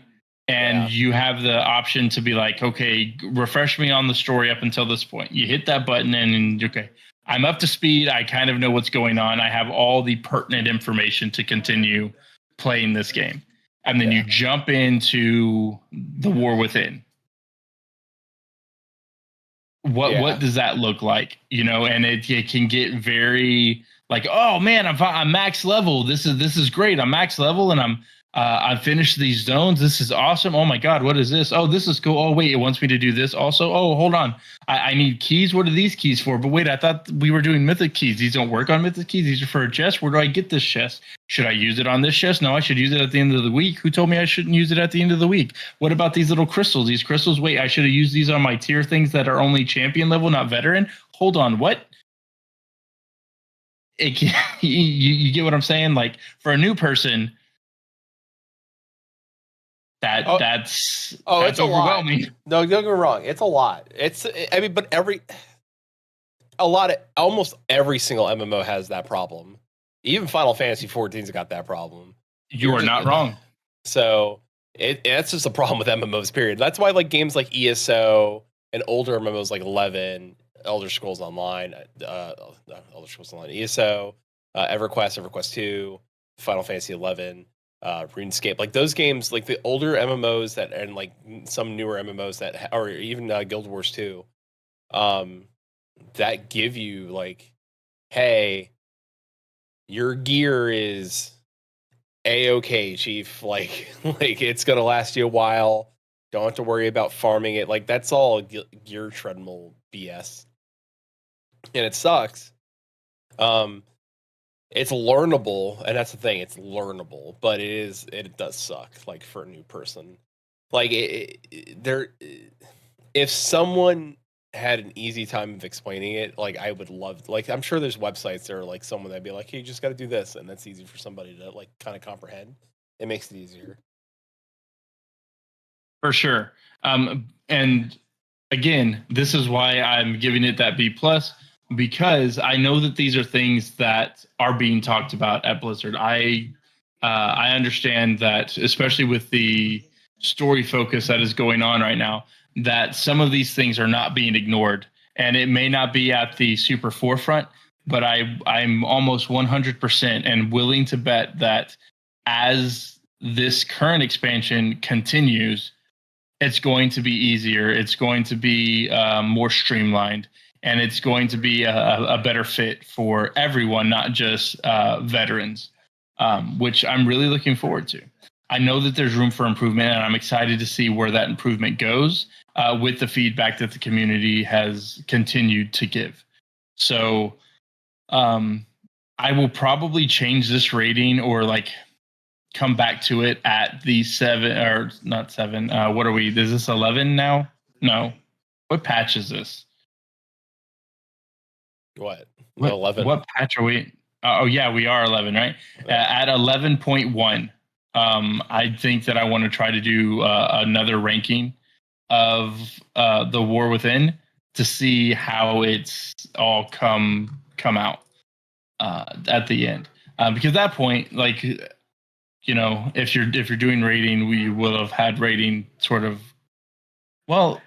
And you have the option to be like, okay, refresh me on the story up until this point. You hit that button and okay, I'm up to speed. I kind of know what's going on. I have all the pertinent information to continue playing this game. And then you jump into the War Within. What does that look like? And it can get very like, oh man, I'm max level. This is great. I'm max level and I finished these zones. This is awesome. Oh my God, what is this? Oh, this is cool. Oh, wait, it wants me to do this also. Oh, hold on. I need keys. What are these keys for? But wait, I thought we were doing mythic keys. These don't work on mythic keys. These are for a chest. Where do I get this chest? Should I use it on this chest? No, I should use it at the end of the week. Who told me I shouldn't use it at the end of the week? What about these little crystals? These crystals, wait, I should have used these on my tier things that are only champion level, not veteran. Hold on, what? You get what I'm saying? Like for a new person, that's it's a lot. overwhelming. No, don't get me wrong. It's a lot. But almost every single MMO has that problem. Even Final Fantasy 14's got that problem. You are not wrong. So that's just a problem with MMOs. Period. That's why like games like ESO and older MMOs like 11, Elder Scrolls Online, ESO, EverQuest 2, Final Fantasy 11. RuneScape, like those games, like the older MMOs that, and like some newer MMOs that, or even Guild Wars 2, that give you like, hey, your gear is a-okay, chief. Like it's gonna last you a while. Don't have to worry about farming it. Like that's all gear treadmill BS, and it sucks. It's learnable, and that's the thing. It's learnable, but it does suck. Like for a new person, like if someone had an easy time of explaining it, like I would love. Like I'm sure there's websites that are like someone that'd be like, hey, you just got to do this, and that's easy for somebody to like kind of comprehend. It makes it easier. For sure. And again, this is why I'm giving it that B plus, because I know that these are things that are being talked about at Blizzard. I understand that, especially with the story focus that is going on right now, that some of these things are not being ignored, and it may not be at the super forefront, but I'm almost 100% and willing to bet that as this current expansion continues, it's going to be easier. It's going to be more streamlined, and it's going to be a better fit for everyone, not just veterans, which I'm really looking forward to. I know that there's room for improvement, and I'm excited to see where that improvement goes with the feedback that the community has continued to give. So I will probably change this rating, or like come back to it at the 7, or not 7. What are we? Is this 11 now? No. What patch is this? What? What 11? What patch are we? Oh yeah, we are 11, right? At 11.1, I think that I want to try to do another ranking of the War Within to see how it's all come out at the end. Because at that point, like, you know, if you're doing rating, we will have had rating sort of. Well,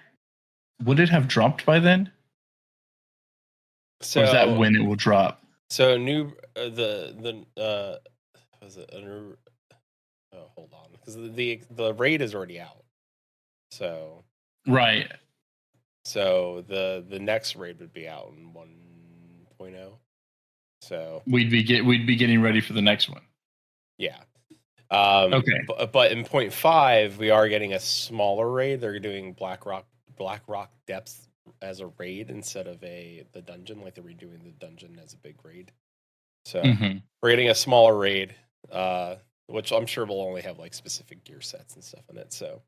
would it have dropped by then? So Or is that when it will drop? So new was it a new? Oh, hold on, because the raid is already out. So Right. So the next raid would be out in 1.0. So we'd be getting ready for the next one. Yeah. Okay. But in 0.5, we are getting a smaller raid. They're doing Black Rock Depths as a raid instead of the dungeon. Like they're redoing the dungeon as a big raid. So we're getting a smaller raid, which I'm sure will only have like specific gear sets and stuff in it. So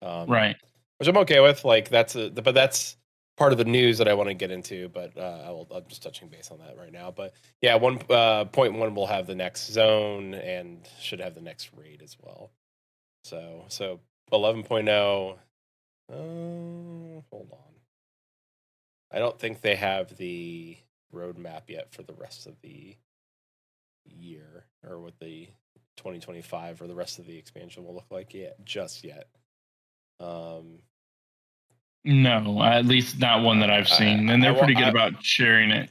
right. Which I'm okay with. Like but that's part of the news that I want to get into, but I'm just touching base on that right now. But yeah, 1.1 will have the next zone and should have the next raid as well. So 11.0. Hold on. I don't think they have the roadmap yet for the rest of the year, or what the 2025 or the rest of the expansion will look like just yet. No, at least not one that I've seen, and they're pretty good about sharing it.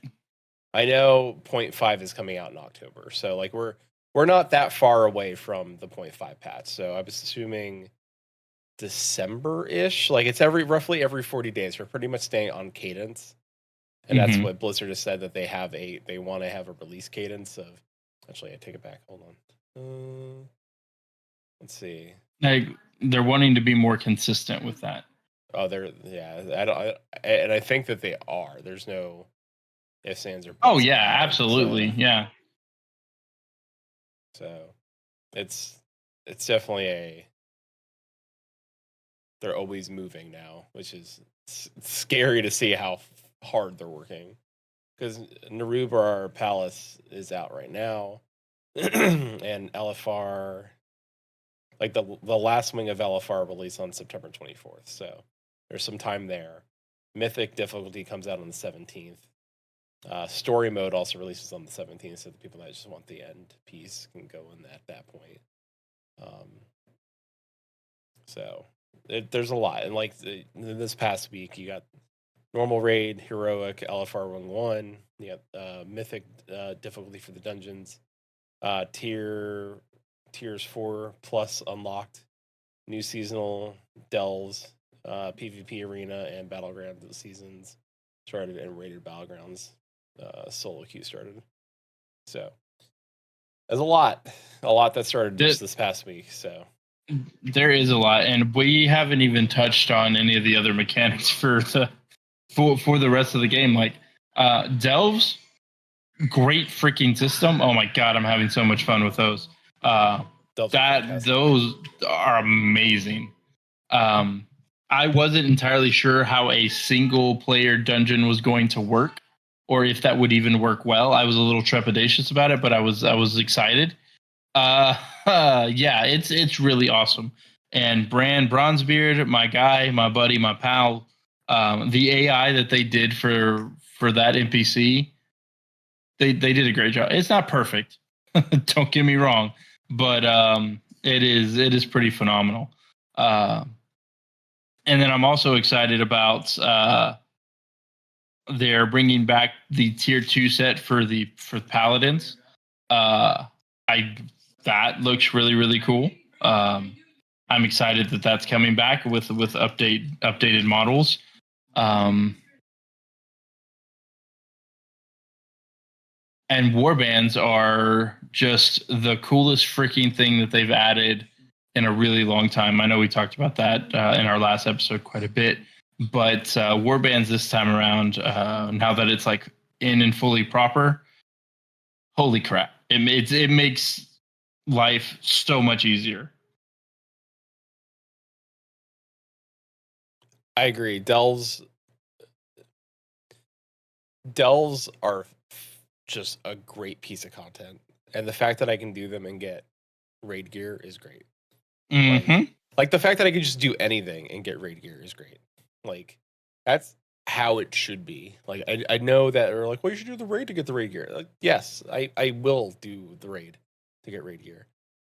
I know 0.5 is coming out in October, so like we're not that far away from the 0.5 patch. So I was assuming December-ish. Like it's roughly every 40 days. We're pretty much staying on cadence, and that's what Blizzard has said, that they want to have a release cadence of. Actually, I take it back. Hold on. let's see. Like they're wanting to be more consistent with that. Oh, and I think that they are. There's no ifs, ands, or Oh buts yeah, about it. absolutely. Yeah. So it's definitely they're always moving now, which is scary to see how hard they're working. Because Narubar Palace is out right now, and LFR, like the last wing of LFR released on September 24th. So there's some time there. Mythic difficulty comes out on the 17th. Story mode also releases on the 17th, so the people that just want the end piece can go in at that point. So there's a lot, and like this past week, you got normal raid, heroic, LFR 1-1. You got mythic difficulty for the dungeons, tiers 4+ unlocked, new seasonal delves, PvP arena and battleground seasons started, and rated battlegrounds solo queue started. So there's a lot that started just this past week. So there is a lot, and we haven't even touched on any of the other mechanics for the rest of the game. Like delves, great freaking system. Oh my god, I'm having so much fun with those. Those are amazing. I wasn't entirely sure how a single player dungeon was going to work, or if that would even work well. I was a little trepidatious about it, but I was excited. Yeah, it's really awesome. And Brand Bronzebeard, my guy, my buddy, my pal, the AI that they did for that NPC, they did a great job. It's not perfect, don't get me wrong, but it is pretty phenomenal. And then I'm also excited about they're bringing back the tier 2 set for paladins. That looks really, really cool. I'm excited that that's coming back with updated models. And warbands are just the coolest freaking thing that they've added in a really long time. I know we talked about that in our last episode quite a bit, but warbands this time around, now that it's like in and fully proper, holy crap! It makes life so much easier. I agree. Delves are just a great piece of content, and the fact that I can do them and get raid gear is great. Mm-hmm. Like the fact that I can just do anything and get raid gear is great. Like that's how it should be. Like I know that they're like, well, you should do the raid to get the raid gear. Like, yes, I will do the raid to get raid gear,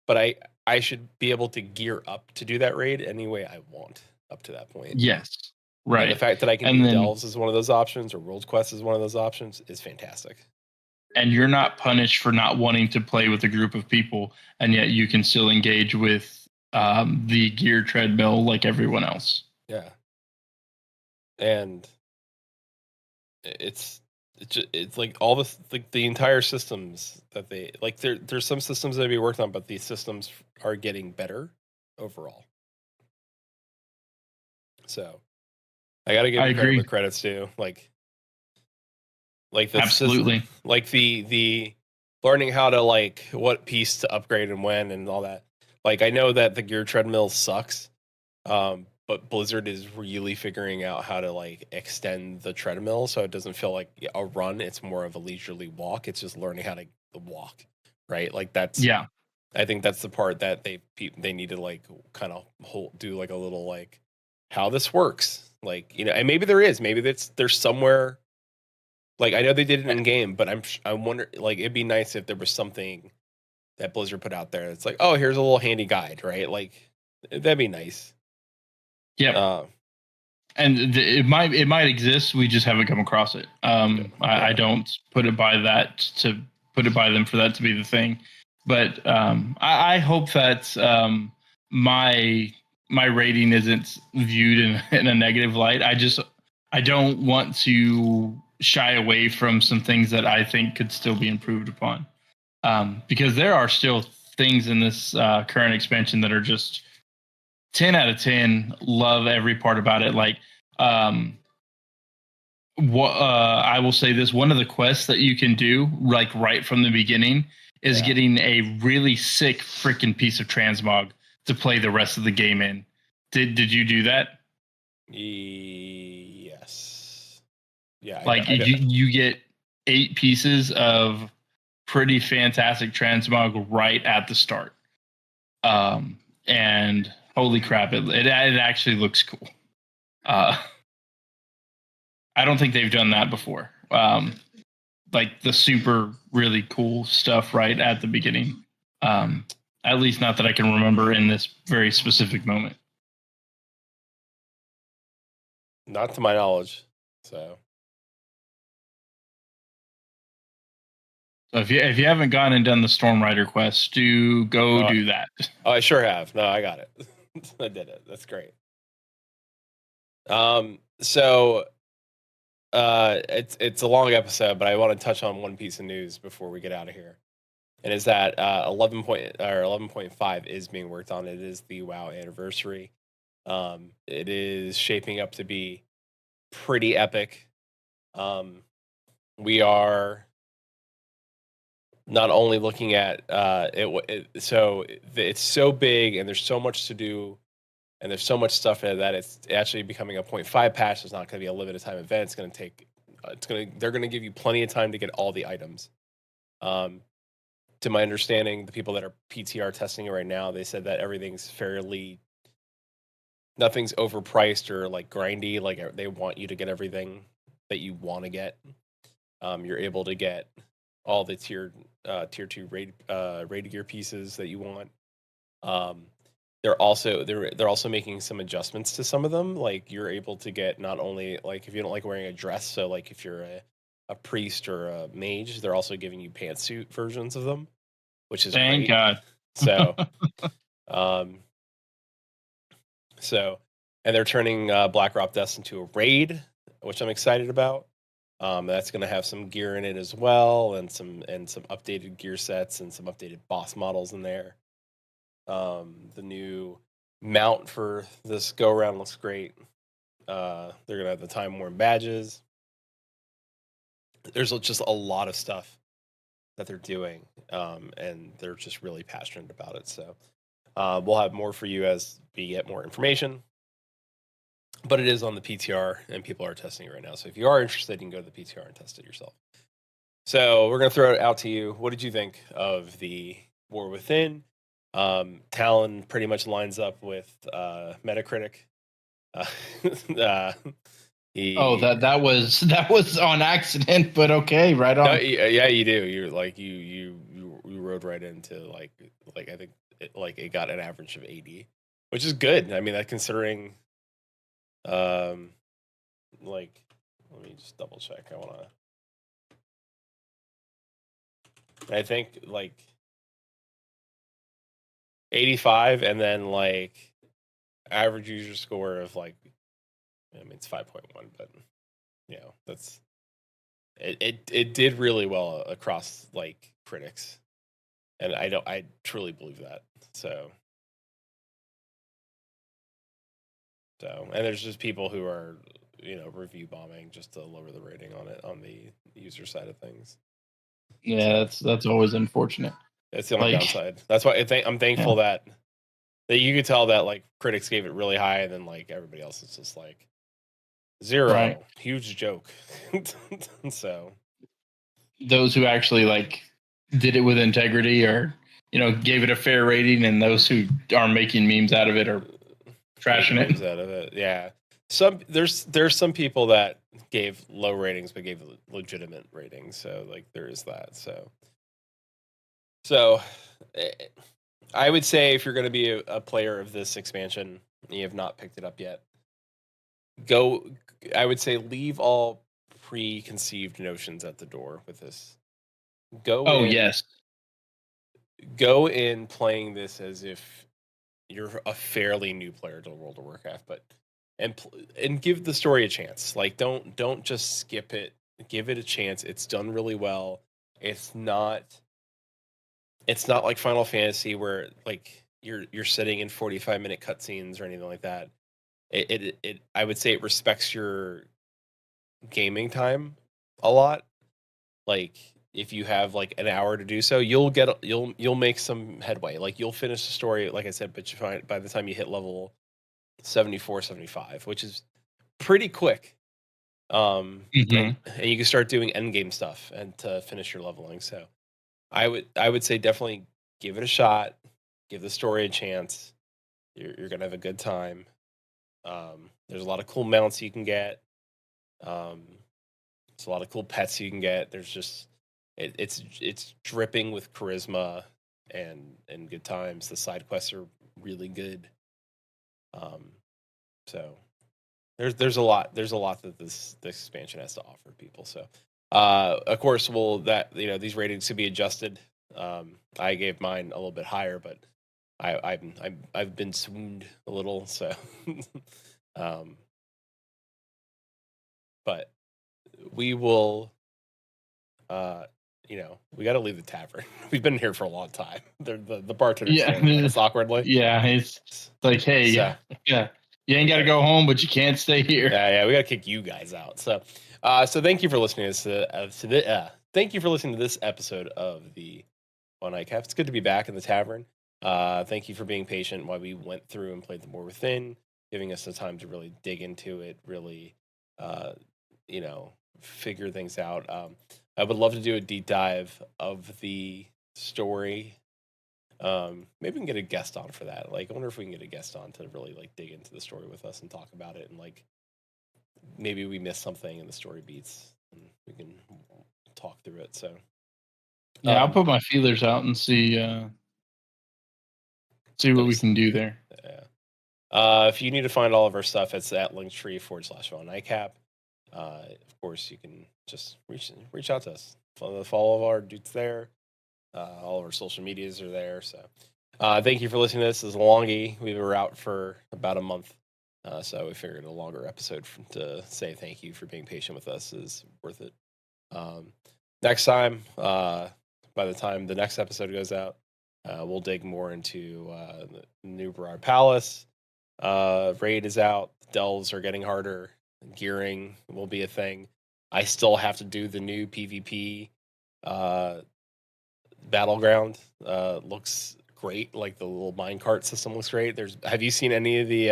but I should be able to gear up to do that raid any way I want up to that point. Yes, right. And the fact that I can do delves is one of those options, or world quest is one of those options, is fantastic. And you're not punished for not wanting to play with a group of people, and yet you can still engage with the gear treadmill like everyone else. Yeah, and it's like all this, like the entire systems that they like. There's some systems that we worked on, but these systems are getting better overall. So I gotta give credit where credit's due. Like the absolutely system, like the learning how to like what piece to upgrade and when and all that. Like I know that the gear treadmill sucks, but Blizzard is really figuring out how to like extend the treadmill so it doesn't feel like a run. It's more of a leisurely walk. It's just learning how to walk, right? Like that's I think that's the part that they need to like kind of do like a little like how this works, like, you know, and maybe there's somewhere. Like I know they did it in game, but I wonder, like it'd be nice if there was something that Blizzard put out there. It's like, oh, here's a little handy guide, right? Like that'd be nice. Yeah. And it might exist. We just haven't come across it. I don't put it by them for that to be the thing. But I hope that my rating isn't viewed in a negative light. I don't want to shy away from some things that I think could still be improved upon. Because there are still things in this current expansion that are just 10 out of 10. Love every part about it. Like, I will say this: one of the quests that you can do, like right from the beginning, is getting a really sick freaking piece of transmog to play the rest of the game in. Did you do that? Yes. Yeah. Like you get 8 pieces of pretty fantastic transmog right at the start. And holy crap, it actually looks cool. I don't think they've done that before. Like the super really cool stuff right at the beginning. At least not that I can remember in this very specific moment. Not to my knowledge. So if you haven't gone and done the Storm Rider quest, do that. Oh, I sure have. No, I got it. I did it. That's great. So it's a long episode, but I want to touch on one piece of news before we get out of here. And is that 11.5 is being worked on. It is the WoW anniversary. It is shaping up to be pretty epic. We are not only looking at so it's so big and there's so much to do and there's so much stuff in it that it's actually becoming a 0.5 patch. It's not going to be a limited time event. It's going to take they're going to give you plenty of time to get all the items. To my understanding, the people that are PTR testing it right now, they said that everything's nothing's overpriced or like grindy. Like they want you to get everything that you want to get. You're able to get all the tier 2 raid gear pieces that you want. They're also making some adjustments to some of them. Like you're able to get not only like if you don't like wearing a dress, so like if you're a priest or a mage, they're also giving you pantsuit versions of them, which is Thank great. God. So, and they're turning Black Rock Dust into a raid, which I'm excited about. That's going to have some gear in it as well, and some updated gear sets and some updated boss models in there. The new mount for this go around looks great. They're going to have the time worn badges. There's just a lot of stuff that they're doing, and they're just really passionate about it. So we'll have more for you as we get more information. But it is on the PTR, and people are testing it right now. So if you are interested, you can go to the PTR and test it yourself. So we're going to throw it out to you. What did you think of the War Within? Talan pretty much lines up with Metacritic. That was on accident, but okay, right on. No, yeah, you do. You're like you rode right into like I think it got an average of 80, which is good. I mean, that considering, like, let me just double check. I think like 85, and then like average user score of like, I mean, it's 5.1, but that's it did really well across like critics, and I truly believe that. So and there's just people who are review bombing just to lower the rating on it on the user side of things. Yeah, that's always unfortunate. That's the only downside. That's why I'm thankful that you could tell that like critics gave it really high, and then like everybody else is just like 0. Right. Huge joke. So those who actually like did it with integrity, or gave it a fair rating, and those who are making memes out of it are trashing it. Out of it, yeah. There's some people that gave low ratings but gave legitimate ratings, so like there is that. So I would say if you're going to be a player of this expansion and you have not picked it up yet, I would say leave all preconceived notions at the door with this. Go in playing this as if you're a fairly new player to World of Warcraft, and give the story a chance. Like don't just skip it. Give it a chance. It's done really well. It's not it's not like Final Fantasy where like you're sitting in 45-minute cutscenes or anything like that. It I would say it respects your gaming time a lot. Like if you have like an hour to do so, you'll make some headway. Like you'll finish the story, like I said, but you find by the time you hit level 74, 75, which is pretty quick. Hmm. And you can start doing end game stuff and to finish your leveling. So I would say definitely give it a shot, give the story a chance. You're gonna have a good time. There's a lot of cool mounts you can get. Um, there's a lot of cool pets you can get. There's just it's dripping with charisma and good times. The side quests are really good. Um, so there's a lot that this expansion has to offer people. So of course, well, that these ratings could be adjusted. I gave mine a little bit higher, but I've been swooned a little, so um, but we will. We got to leave the tavern. We've been here for a long time. The bartender's Yeah, staring at us awkwardly. yeah. It's like, hey, So yeah, you ain't got to go home, but you can't stay here. yeah, we got to kick you guys out. So thank you for listening thank you for listening to this episode of the WoW Nightcap. It's good to be back in the tavern. Thank you for being patient while we went through and played the More Within, giving us the time to really dig into it, really, uh, you know, figure things out. I would love to do a deep dive of the story. Maybe we can get a guest on for that. Like, I wonder if we can get a guest on to really like dig into the story with us and talk about it, and like maybe we missed something in the story beats, and we can talk through it. So, Yeah, I'll um, put my feelers out and see what we nice. can do there. Yeah. If you need to find all of our stuff, it's at linktree/WoW Nightcap. Of course, you can just reach out to us. Follow all of our dudes there. All of our social medias are there. So, thank you for listening to this. This is Longy. We were out for about a month, so we figured a longer episode to say thank you for being patient with us is worth it. Um, Next time, by the time the next episode goes out, we'll dig more into the New Barrard Palace. Raid is out. Delves are getting harder. Gearing will be a thing. I still have to do the new PvP uh, battleground. Looks great. Like the little minecart system looks great. Have you seen any of the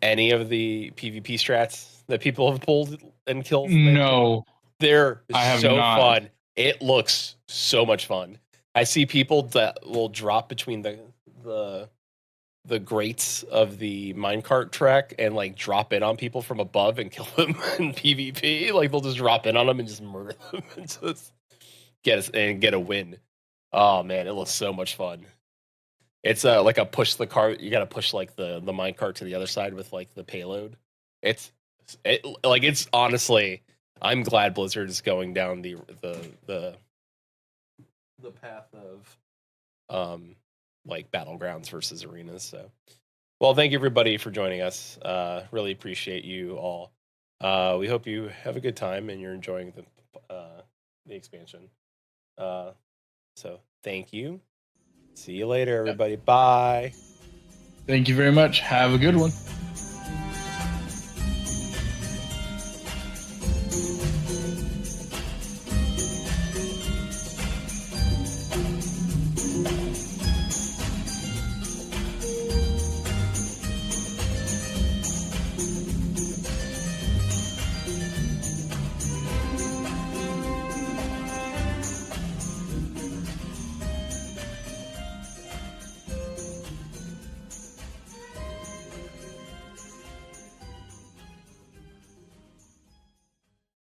PvP strats that people have pulled and kills? No, They're I have so not. fun. It looks so much fun. I see people that will drop between the grates of the minecart track and like drop in on people from above and kill them in PvP. Like they'll just drop in on them and just murder them and just get a win. Oh man, it looks so much fun. It's like a push the cart. You got to push like the minecart to the other side with like the payload. It's honestly. I'm glad Blizzard is going down the path of like battlegrounds versus arenas. So, well, thank you everybody for joining us. Really appreciate you all. We hope you have a good time and you're enjoying the expansion. So thank you. See you later, everybody. Bye. Thank you very much. Have a good one.